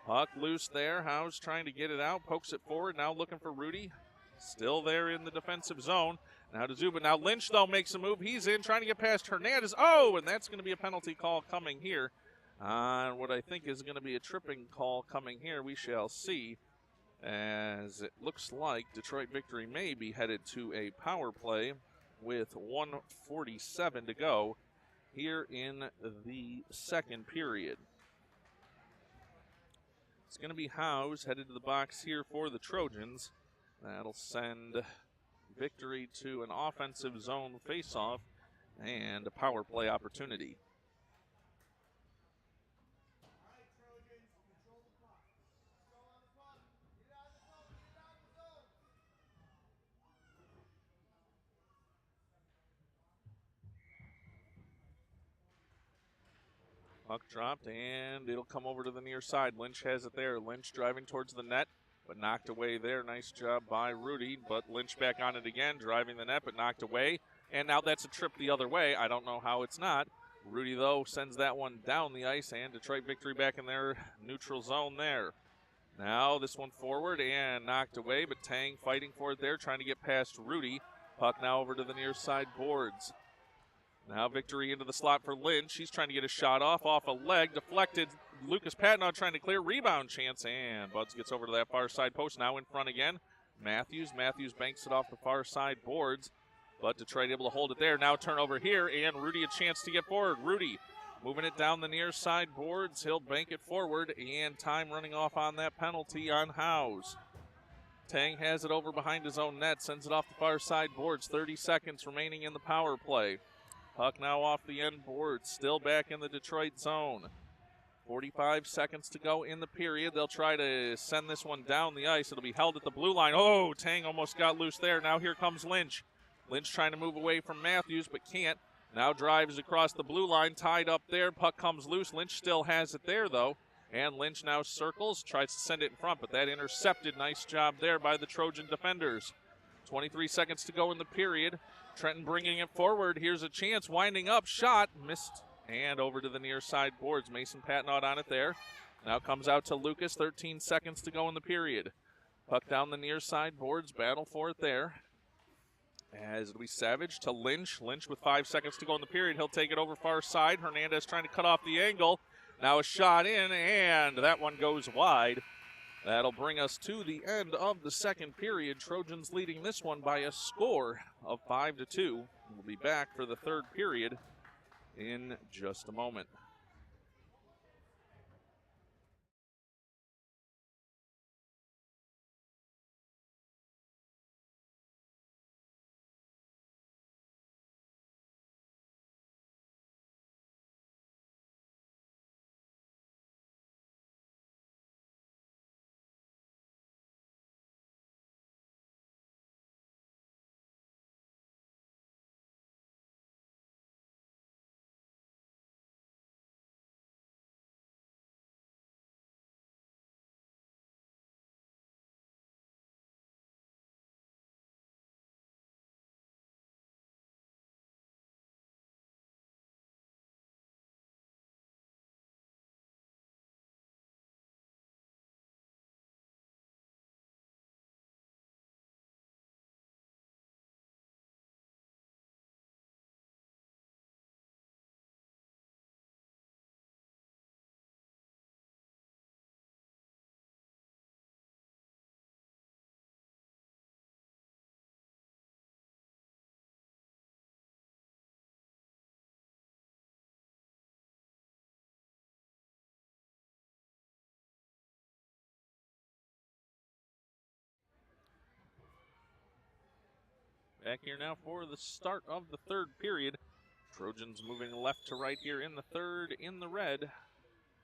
Puck loose there. Howes trying to get it out, pokes it forward. Now looking for Rudy. Still there in the defensive zone. Now to Zubin. Now Lynch, though, makes a move. He's in, trying to get past Hernandez. Oh, and that's going to be a penalty call coming here. On what I think is going to be a tripping call coming here. We shall see, as it looks like Detroit Victory may be headed to a power play with 1:47 to go here in the second period. It's going to be Howes headed to the box here for the Trojans. That'll send Victory to an offensive zone faceoff and a power play opportunity. Puck dropped, and it'll come over to the near side. Lynch has it there. Lynch driving towards the net, but knocked away there. Nice job by Rudy, but Lynch back on it again, driving the net, but knocked away. And now that's a trip the other way. I don't know how it's not. Rudy, though, sends that one down the ice, and Detroit Victory back in their neutral zone there. Now this one forward and knocked away, but Tang fighting for it there, trying to get past Rudy. Puck now over to the near side boards. Now Victory into the slot for Lynch. He's trying to get a shot off a leg. Deflected. Lucas Patnaud trying to clear. Rebound chance. And Buds gets over to that far side post. Now in front again. Matthews banks it off the far side boards. But Detroit able to hold it there. Now turnover here. And Rudy a chance to get forward. Rudy moving it down the near side boards. He'll bank it forward. And time running off on that penalty on Howes. Tang has it over behind his own net. Sends it off the far side boards. 30 seconds remaining in the power play. Puck now off the end board, still back in the Detroit zone. 45 seconds to go in the period. They'll try to send this one down the ice. It'll be held at the blue line. Oh, Tang almost got loose there. Now here comes Lynch. Lynch trying to move away from Matthews, but can't. Now drives across the blue line, tied up there. Puck comes loose. Lynch still has it there, though. And Lynch now circles, tries to send it in front, but that intercepted. Nice job there by the Trojan defenders. 23 seconds to go in the period. Trenton bringing it forward. Here's a chance. Winding up. Shot. Missed. And over to the near side boards. Mason Patnaud on it there. Now comes out to Lucas. 13 seconds to go in the period. Puck down the near side boards. Battle for it there. As it'll be Savage to Lynch. Lynch with 5 seconds to go in the period. He'll take it over far side. Hernandez trying to cut off the angle. Now a shot in, and that one goes wide. That'll bring us to the end of the second period. Trojans leading this one by a score of 5-2. We'll be back for the third period in just a moment. Back here now for the start of the third period. Trojans moving left to right here in the third in the red.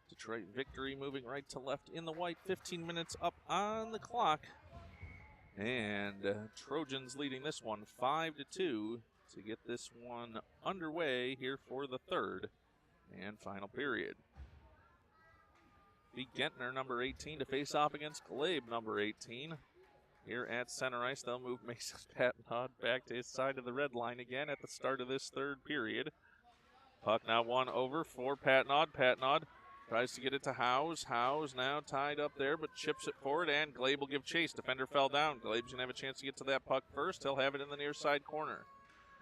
Detroit Victory moving right to left in the white. 15 minutes up on the clock. And Trojans leading this one 5-2 to get this one underway here for the third and final period. The Gentner, number 18, to face off against Glabe, number 18. Here at center ice, they'll move Mason Patnod back to his side of the red line again at the start of this third period. Puck now won over for Patnod. Patnod tries to get it to Howes. Howes now tied up there, but chips it forward, and Glabe will give chase. Defender fell down. Glabe's going to have a chance to get to that puck first. He'll have it in the near side corner.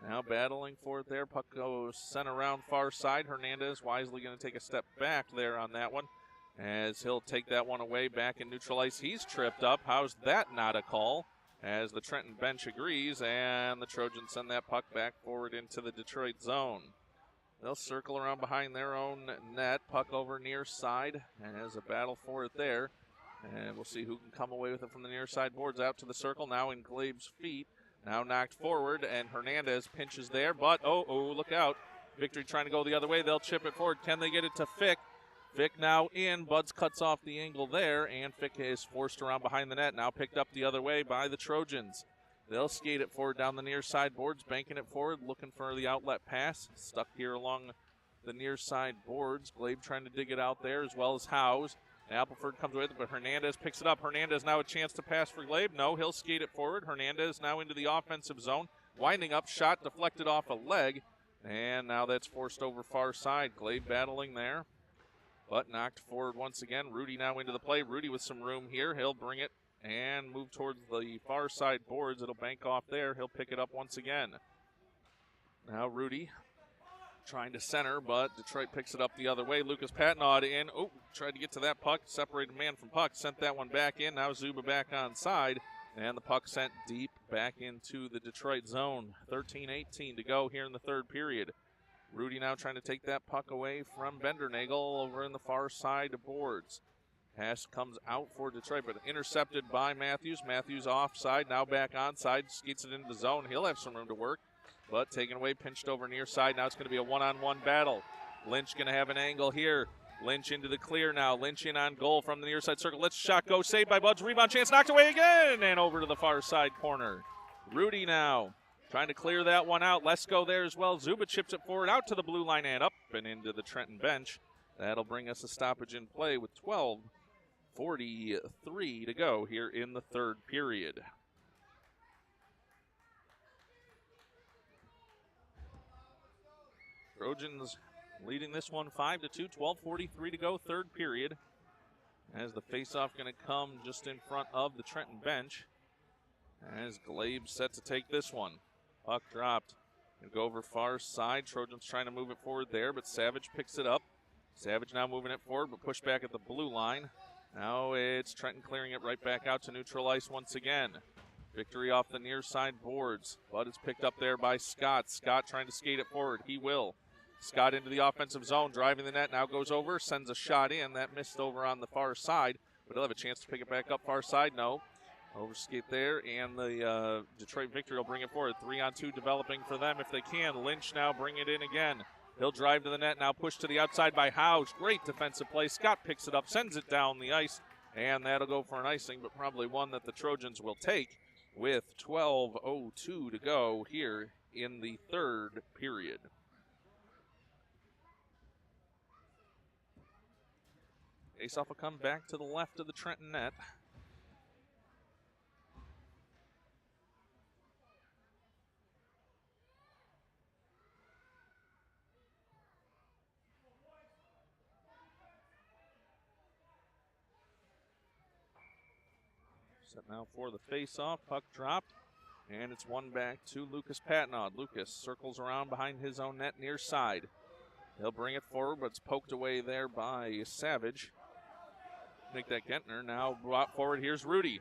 Now battling for it there. Puck goes sent around far side. Hernandez wisely going to take a step back there on that one, as he'll take that one away back in neutral ice. He's tripped up. How's that not a call? As the Trenton bench agrees, and the Trojans send that puck back forward into the Detroit zone. They'll circle around behind their own net. Puck over near side, and there's a battle for it there. And we'll see who can come away with it from the near side boards. Out to the circle, now in Glabe's feet. Now knocked forward, and Hernandez pinches there, but look out. Victory trying to go the other way. They'll chip it forward. Can they get it to Fick? Fick now in. Buds cuts off the angle there, and Fick is forced around behind the net. Now picked up the other way by the Trojans. They'll skate it forward down the near side boards, banking it forward, looking for the outlet pass. Stuck here along the near side boards. Glabe trying to dig it out there, as well as Howes. Appleford comes with it, but Hernandez picks it up. Hernandez now a chance to pass for Glabe. No, he'll skate it forward. Hernandez now into the offensive zone. Winding up, shot deflected off a leg. And now that's forced over far side. Glabe battling there, but knocked forward once again. Rudy now into the play. Rudy with some room here. He'll bring it and move towards the far side boards. It'll bank off there. He'll pick it up once again. Now Rudy trying to center, but Detroit picks it up the other way. Lucas Patnod in. Tried to get to that puck. Separated man from puck. Sent that one back in. Now Zuba back on side. And the puck sent deep back into the Detroit zone. 13-18 to go here in the third period. Rudy now trying to take that puck away from Bendernagel over in the far side of boards. Pass comes out for Detroit, but intercepted by Matthews. Matthews offside, now back onside. Skates it into the zone. He'll have some room to work, but taken away, pinched over near side. Now it's going to be a one-on-one battle. Lynch going to have an angle here. Lynch into the clear now. Lynch in on goal from the near side circle. Let's shot go. Saved by Buds. Rebound chance. Knocked away again. And over to the far side corner. Rudy now trying to clear that one out. Lesko there as well. Zuba chips it forward out to the blue line and up and into the Trenton bench. That'll bring us a stoppage in play with 12:43 to go here in the third period. Trojans leading this one 5-2, 12:43 to go, third period. As the faceoff going to come just in front of the Trenton bench. As Glabe set to take this one. Puck dropped. Going to go over far side. Trojans trying to move it forward there, but Savage picks it up. Savage now moving it forward, but pushed back at the blue line. Now it's Trenton clearing it right back out to neutral ice once again. Victory off the near side boards. But it's picked up there by Scott. Scott trying to skate it forward. He will. Scott into the offensive zone, driving the net, now goes over, sends a shot in. That missed over on the far side, but he'll have a chance to pick it back up far side. No. Overskate there, and the Detroit Victory will bring it forward. 3-on-2 developing for them if they can. Lynch now bring it in again. He'll drive to the net, now push to the outside by Howes. Great defensive play. Scott picks it up, sends it down the ice, and that'll go for an icing, but probably one that the Trojans will take with 12:02 to go here in the third period. Faceoff will come back to the left of the Trenton net. Set now for the face-off. Puck dropped, and it's one back to Lucas Patnod. Lucas circles around behind his own net near side. He'll bring it forward, but it's poked away there by Savage. Make that Gentner now brought forward. Here's Rudy.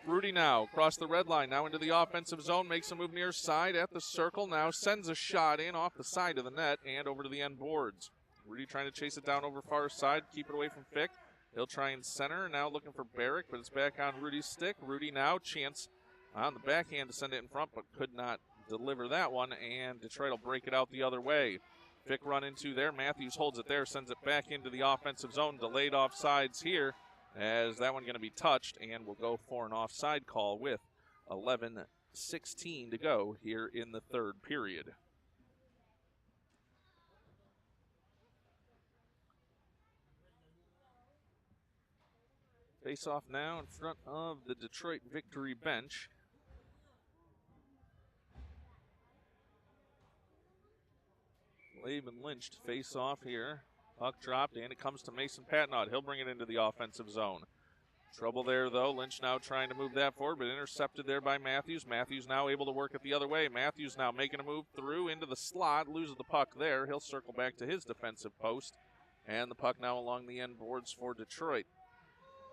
Rudy now across the red line, now into the offensive zone, makes a move near side at the circle, now sends a shot in off the side of the net and over to the end boards. Rudy trying to chase it down over far side, keep it away from Fick. He'll try and center, now looking for Barrick, but it's back on Rudy's stick. Rudy now, chance on the backhand to send it in front, but could not deliver that one, and Detroit will break it out the other way. Vic run into there. Matthews holds it there, sends it back into the offensive zone. Delayed offsides here, as that one going to be touched, and we'll go for an offside call with 11:16 to go here in the third period. Face off now in front of the Detroit Victory bench. Glabe and Lynch to face off here. Puck dropped, and it comes to Mason Patnaud. He'll bring it into the offensive zone. Trouble there, though. Lynch now trying to move that forward, but intercepted there by Matthews. Matthews now able to work it the other way. Matthews now making a move through into the slot, loses the puck there. He'll circle back to his defensive post, and the puck now along the end boards for Detroit.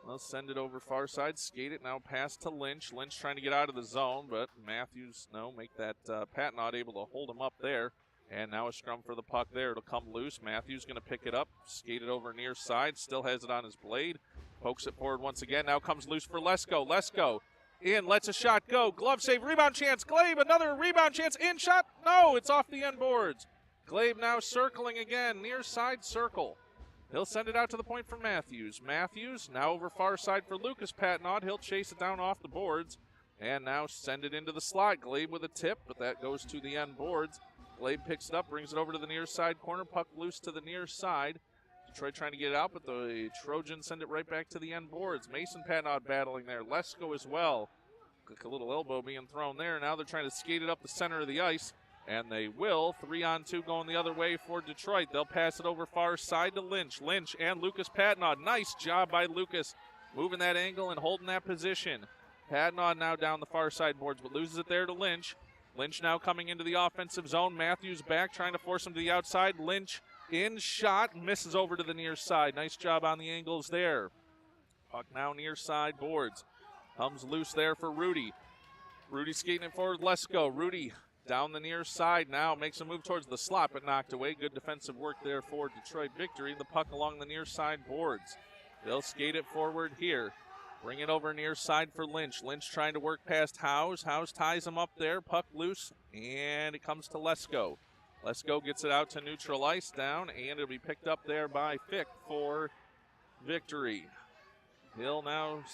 They'll send it over far side, skate it, now pass to Lynch. Lynch trying to get out of the zone, but Matthews, make that Patnaud able to hold him up there. And now a scrum for the puck there. It'll come loose. Matthews going to pick it up, skate it over near side, still has it on his blade. Pokes it forward once again, now comes loose for Lesko. Lesko in, lets a shot go. Glove save, rebound chance. Glabe, another rebound chance. In shot, no, it's off the end boards. Glabe now circling again, near side circle. He'll send it out to the point for Matthews. Matthews now over far side for Lucas Patnaud. He'll chase it down off the boards and now send it into the slot. Glabe with a tip, but that goes to the end boards. Glabe picks it up, brings it over to the near side corner. Puck loose to the near side. Detroit trying to get it out, but the Trojans send it right back to the end boards. Mason Patnaud battling there. Lesko as well. Like a little elbow being thrown there. Now they're trying to skate it up the center of the ice, and they will. 3-on-2 going the other way for Detroit. They'll pass it over far side to Lynch. Lynch and Lucas Patnaud. Nice job by Lucas, moving that angle and holding that position. Patnaud now down the far side boards, but loses it there to Lynch. Lynch now coming into the offensive zone. Matthews back, trying to force him to the outside. Lynch in shot, misses over to the near side. Nice job on the angles there. Puck now near side boards. Comes loose there for Rudy. Rudy skating it forward. Lesko. Rudy down the near side now, makes a move towards the slot, but knocked away. Good defensive work there for Detroit Victory. The puck along the near side boards. They'll skate it forward here. Bring it over near side for Lynch. Lynch trying to work past Howes. Howes ties him up there. Puck loose, and it comes to Lesko. Lesko gets it out to neutral ice down, and it'll be picked up there by Fick for Victory. He'll now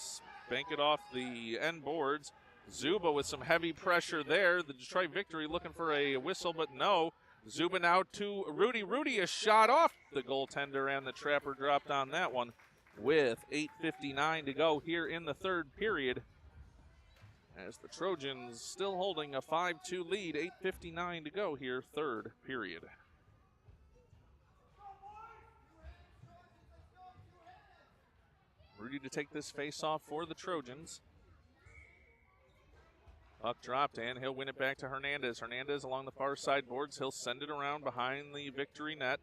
bank it off the end boards. Zuba with some heavy pressure there. The Detroit Victory looking for a whistle, but no. Zuba now to Rudy. Rudy a shot off the goaltender, and the trapper dropped on that one. With 8:59 to go here in the third period, as the Trojans still holding a 5-2 lead. 8:59 to go here, third period. Rudy to take this face-off for the Trojans. Puck dropped, and he'll win it back to Hernandez. Hernandez along the far side boards. He'll send it around behind the Victory net.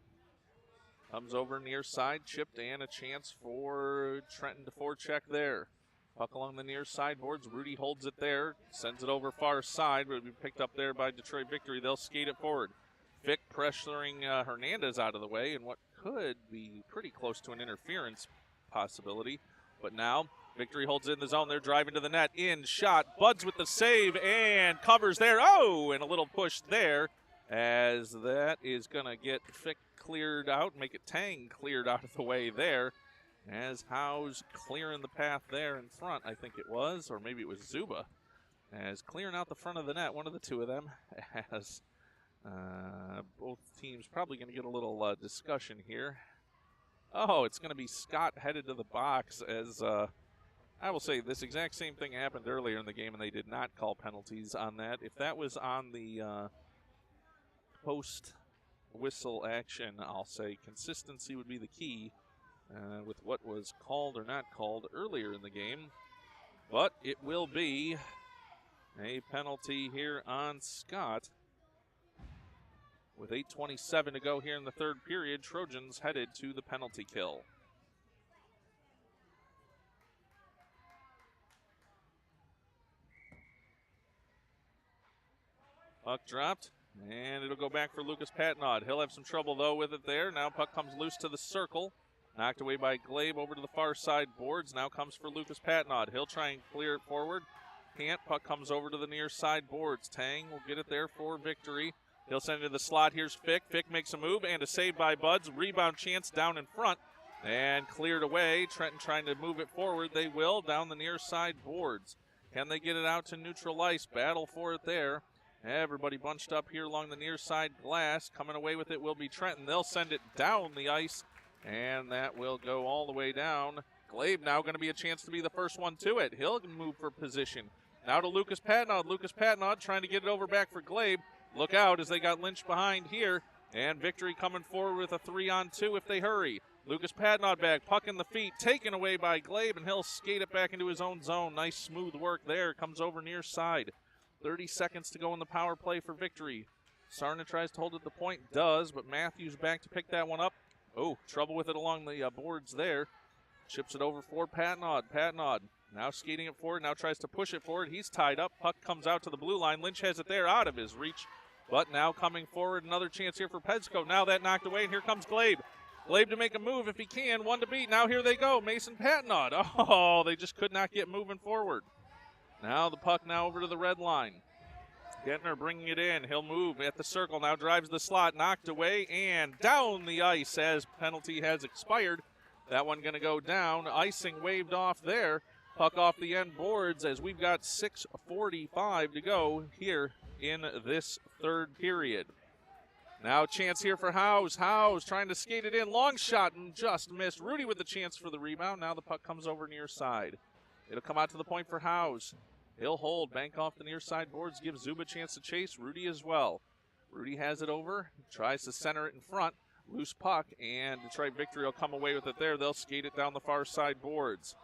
Comes over near side, chipped, and a chance for Trenton to forecheck there. Puck along the near side boards. Rudy holds it there, sends it over far side, but it'll be picked up there by Detroit Victory. They'll skate it forward. Vic pressuring Hernandez out of the way, and what could be pretty close to an interference possibility. But now Victory holds it in the zone. They're driving to the net. In shot. Buds with the save and covers there. Oh, and a little push there, as that is going to get Fick cleared out, make it Tang cleared out of the way there, as Howes clearing the path there in front, I think it was, or maybe it was Zuba, as clearing out the front of the net, one of the two of them, as both teams probably going to get a little discussion here. Oh, it's going to be Scott headed to the box, as I will say this exact same thing happened earlier in the game, and they did not call penalties on that. If that was on the post whistle action, I'll say consistency would be the key with what was called or not called earlier in the game. But it will be a penalty here on Scott. With 8:27 to go here in the third period, Trojans headed to the penalty kill. Puck dropped. And it'll go back for Lucas Patnaud. He'll have some trouble, though, with it there. Now puck comes loose to the circle. Knocked away by Glabe over to the far side boards. Now comes for Lucas Patnaud. He'll try and clear it forward. Can't. Puck comes over to the near side boards. Tang will get it there for Victory. He'll send it to the slot. Here's Fick. Fick makes a move and a save by Buds. Rebound chance down in front and cleared away. Trenton trying to move it forward. They will down the near side boards. Can they get it out to neutral ice? Battle for it there. Everybody bunched up here along the near side glass. Coming away with it will be Trenton. They'll send it down the ice, and that will go all the way down. Glabe now going to be a chance to be the first one to it. He'll move for position. Now to Lucas Patnaud. Lucas Patnaud trying to get it over back for Glabe. Look out as they got Lynch behind here. And Victory coming forward with a 3-on-2 if they hurry. Lucas Patnaud back, puck in the feet, taken away by Glabe, and he'll skate it back into his own zone. Nice smooth work there. Comes over near side. 30 seconds to go in the power play for Victory. Sarna tries to hold at the point, does, but Matthews back to pick that one up. Oh, trouble with it along the boards there. Chips it over for Patnaud. Patnaud now skating it forward, now tries to push it forward. He's tied up. Puck comes out to the blue line. Lynch has it there out of his reach. But now coming forward, another chance here for Pedzko. Now that knocked away, and here comes Glabe. Glabe to make a move if he can. One to beat. Now here they go. Mason Patnaud. Oh, they just could not get moving forward. Now the puck now over to the red line. Gettner bringing it in. He'll move at the circle. Now drives the slot. Knocked away and down the ice as penalty has expired. That one going to go down. Icing waved off there. Puck off the end boards as we've got 6:45 to go here in this third period. Now chance here for Howes. Howes trying to skate it in. Long shot and just missed. Rudy with the chance for the rebound. Now the puck comes over near side. It'll come out to the point for Howes. He'll hold. Bank off the near side boards. Give Zuba a chance to chase. Rudy as well. Rudy has it over. Tries to center it in front. Loose puck. And Detroit Victory will come away with it there. They'll skate it down the far side boards.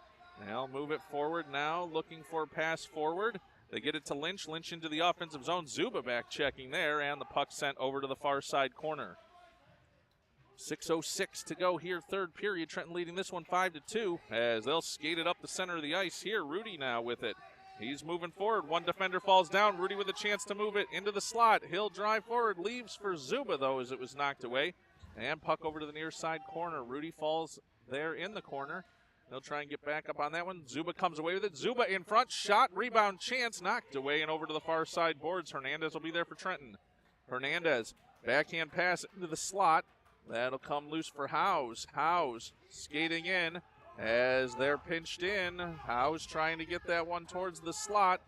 They'll move it forward now. Looking for a pass forward. They get it to Lynch. Lynch into the offensive zone. Zuba back checking there, and the puck sent over to the far side corner. 6:06 to go here, third period. Trenton leading this one 5-2 as they'll skate it up the center of the ice here. Rudy now with it. He's moving forward. One defender falls down. Rudy with a chance to move it into the slot. He'll drive forward. Leaves for Zuba, though, as it was knocked away. And puck over to the near side corner. Rudy falls there in the corner. They'll try and get back up on that one. Zuba comes away with it. Zuba in front. Shot, rebound, chance. Knocked away and over to the far side boards. Hernandez will be there for Trenton. Hernandez, backhand pass into the slot. That'll come loose for Howes. Howes skating in as they're pinched in. Howes trying to get that one towards the slot.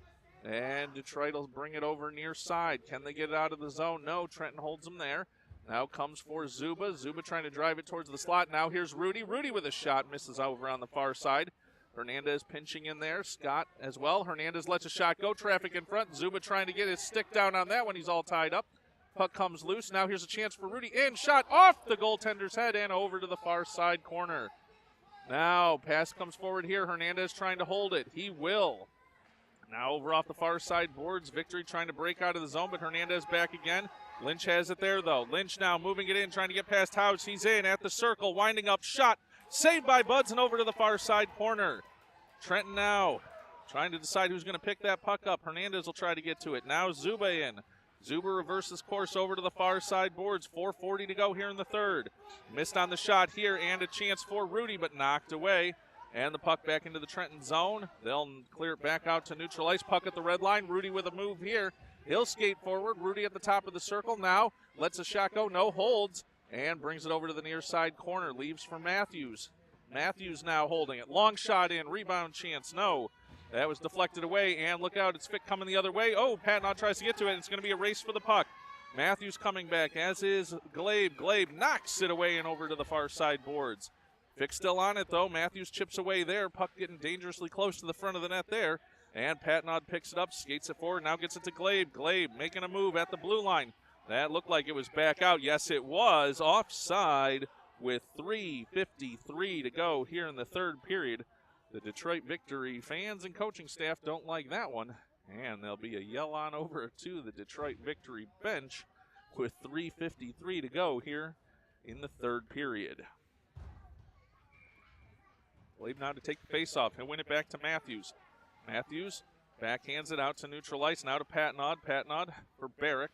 And Detroit will bring it over near side. Can they get it out of the zone? No, Trenton holds them there. Now comes for Zuba. Zuba trying to drive it towards the slot. Now here's Rudy. Rudy with a shot. Misses over on the far side. Hernandez pinching in there. Scott as well. Hernandez lets a shot go. Traffic in front. Zuba trying to get his stick down on that one. He's all tied up. Puck comes loose. Now here's a chance for Rudy. In. Shot off the goaltender's head and over to the far side corner. Now pass comes forward here. Hernandez trying to hold it. He will. Now over off the far side boards. Victory trying to break out of the zone, but Hernandez back again. Lynch has it there, though. Lynch now moving it in, trying to get past Howes. He's in at the circle, winding up, shot. Saved by Buds and over to the far side corner. Trenton now trying to decide who's going to pick that puck up. Hernandez will try to get to it. Now Zuba in. Zuba reverses course over to the far side boards. 4:40 to go here in the third. Missed on the shot here and a chance for Rudy, but knocked away. And the puck back into the Trenton zone. They'll clear it back out to neutral ice. Puck at the red line. Rudy with a move here. He'll skate forward. Rudy at the top of the circle now. Lets a shot go. No holds. And brings it over to the near side corner. Leaves for Matthews. Matthews now holding it. Long shot in. Rebound chance. No. That was deflected away. And look out. It's Fick coming the other way. Oh, Patnaud tries to get to it. It's going to be a race for the puck. Matthews coming back, as is Glabe. Glabe knocks it away and over to the far side boards. Fick still on it, though. Matthews chips away there. Puck getting dangerously close to the front of the net there. And Patnaud picks it up, skates it forward, now gets it to Glabe. Glabe making a move at the blue line. That looked like it was back out. Yes, it was. Offside with 3:53 to go here in the third period. The Detroit Victory fans and coaching staff don't like that one. And there'll be a yell on over to the Detroit Victory bench with 3:53 to go here in the third period. Glabe now to take the face-off. He'll win it back to Matthews. Matthews backhands it out to neutral ice. Now to Patnaud. Patnaud for Barrick.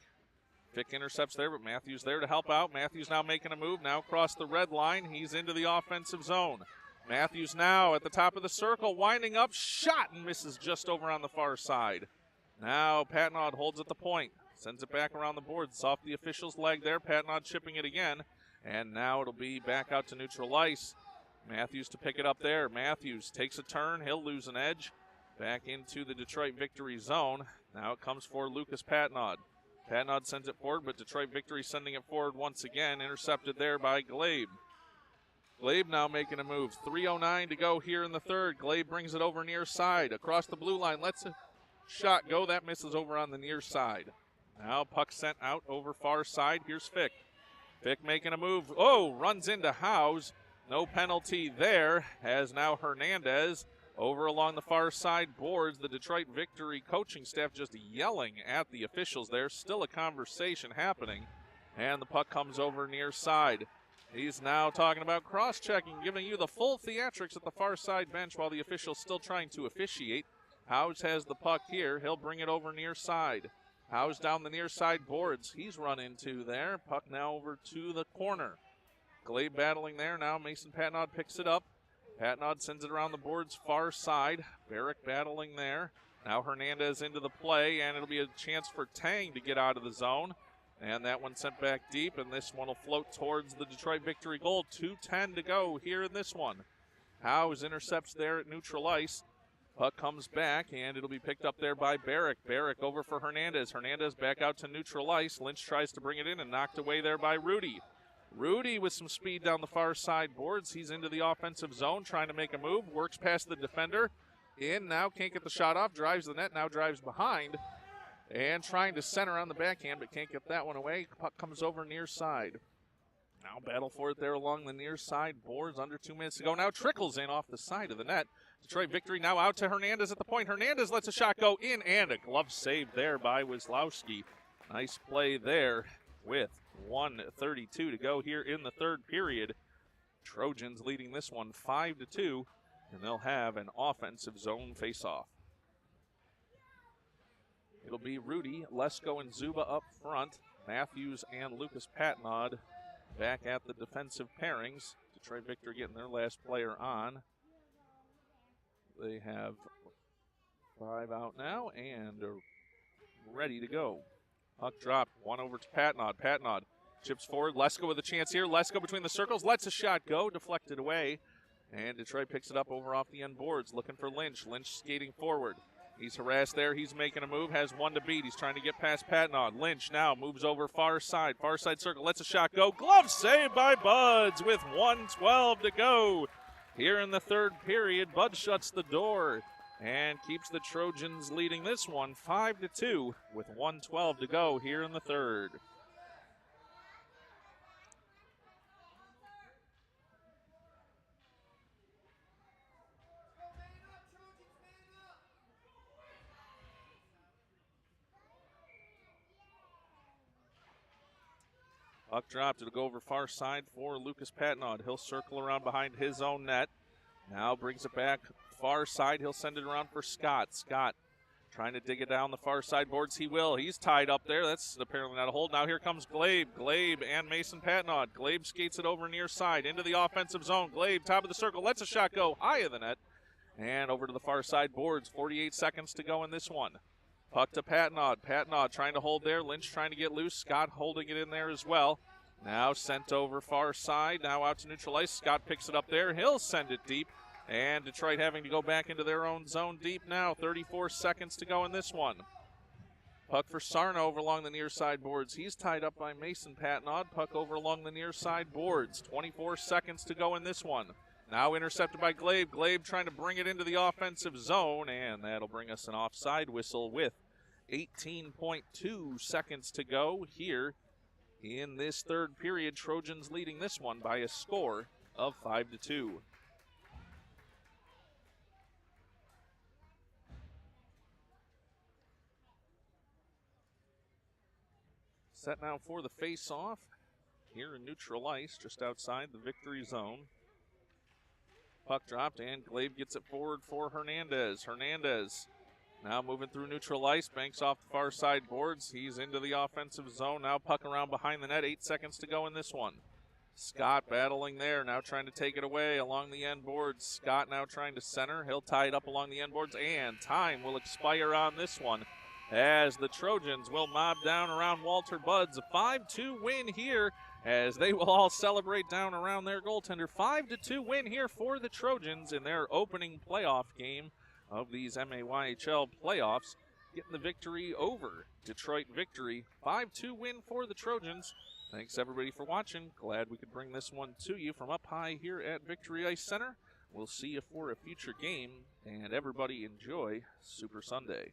Fick intercepts there, but Matthews there to help out. Matthews now making a move. Now across the red line. He's into the offensive zone. Matthews now at the top of the circle, winding up, shot and misses just over on the far side. Now Patnaud holds at the point, sends it back around the boards. It's off the official's leg there. Patnaud chipping it again, and now it'll be back out to neutral ice. Matthews to pick it up there. Matthews takes a turn. He'll lose an edge. Back into the Detroit Victory zone. Now it comes for Lucas Patnaud. Patnaud sends it forward, but Detroit Victory sending it forward once again. Intercepted there by Glabe. Glabe now making a move. 3:09 to go here in the third. Glabe brings it over near side. Across the blue line. Lets a shot go. That misses over on the near side. Now puck sent out over far side. Here's Fick. Fick making a move. Oh, runs into Howes. No penalty there, as now Hernandez over along the far side boards. The Detroit Victory coaching staff just yelling at the officials there. Still a conversation happening. And the puck comes over near side. He's now talking about cross-checking, giving you the full theatrics at the far side bench while the official's still trying to officiate. Howes has the puck here. He'll bring it over near side. Howes down the near side boards. He's run into there. Puck now over to the corner. Glabe battling there. Now Mason Patnaud picks it up. Patnaud sends it around the boards far side. Barrick battling there. Now Hernandez into the play, and it'll be a chance for Tang to get out of the zone. And that one sent back deep, and this one will float towards the Detroit Victory goal. 2:10 to go here in this one. Howes intercepts there at neutral ice. Puck comes back, and it'll be picked up there by Barrick. Barrick over for Hernandez. Hernandez back out to neutral ice. Lynch tries to bring it in and knocked away there by Rudy. Rudy with some speed down the far side boards. He's into the offensive zone, trying to make a move. Works past the defender. In now, can't get the shot off. Drives the net, now drives behind. And trying to center on the backhand, but can't get that one away. Puck comes over near side. Now battle for it there along the near side boards. Under 2 minutes to go. Now trickles in off the side of the net. Detroit Victory now out to Hernandez at the point. Hernandez lets a shot go in, and a glove save there by Wisłowski. Nice play there with 1:32 to go here in the third period. Trojans leading this one 5-2, and they'll have an offensive zone faceoff. It'll be Rudy, Lesko, and Zuba up front. Matthews and Lucas Patnaud back at the defensive pairings. Detroit Victory getting their last player on. They have 5 out now and are ready to go. Puck dropped, one over to Patnaud. Patnaud chips forward. Lesko with a chance here. Lesko between the circles, lets a shot go, deflected away. And Detroit picks it up over off the end boards, looking for Lynch. Lynch skating forward. He's harassed there. He's making a move, has one to beat. He's trying to get past Patnaud. Lynch now moves over far side circle, lets a shot go. Glove save by Buds with 1:12 to go. Here in the third period, Bud shuts the door and keeps the Trojans leading this one 5-2 with 1:12 to go here in the third. Puck dropped. It'll go over far side for Lucas Patnaud. He'll circle around behind his own net. Now brings it back far side. He'll send it around for Scott. Scott trying to dig it down the far side boards. He will. He's tied up there. That's apparently not a hold. Now here comes Glabe. Glabe and Mason Patnaud. Glabe skates it over near side into the offensive zone. Glabe, top of the circle, lets a shot go high of the net. And over to the far side boards. 48 seconds to go in this one. Puck to Patnaud. Patnaud trying to hold there. Lynch trying to get loose. Scott holding it in there as well. Now sent over far side. Now out to neutral ice. Scott picks it up there. He'll send it deep. And Detroit having to go back into their own zone deep now. 34 seconds to go in this one. Puck for Sarno over along the near side boards. He's tied up by Mason Patnaud. Puck over along the near side boards. 24 seconds to go in this one. Now intercepted by Glabe. Glabe trying to bring it into the offensive zone, and that'll bring us an offside whistle with 18.2 seconds to go here in this third period. Trojans leading this one by a score of 5-2. Set now for the face-off here in neutral ice, just outside the victory zone. Puck dropped, and Glabe gets it forward for Hernandez. Hernandez now moving through neutral ice, banks off the far side boards. He's into the offensive zone. Now puck around behind the net. 8 seconds to go in this one. Scott battling there, now trying to take it away along the end boards. Scott now trying to center. He'll tie it up along the end boards, and time will expire on this one as the Trojans will mob down around Walter Buds. A 5-2 win here as they will all celebrate down around their goaltender. 5-2 win here for the Trojans in their opening playoff game of these MAYHL playoffs, getting the victory over Detroit Victory. 5-2 win for the Trojans. Thanks everybody for watching. Glad we could bring this one to you from up high here at Victory Ice Center. We'll see you for a future game, and everybody enjoy Super Sunday.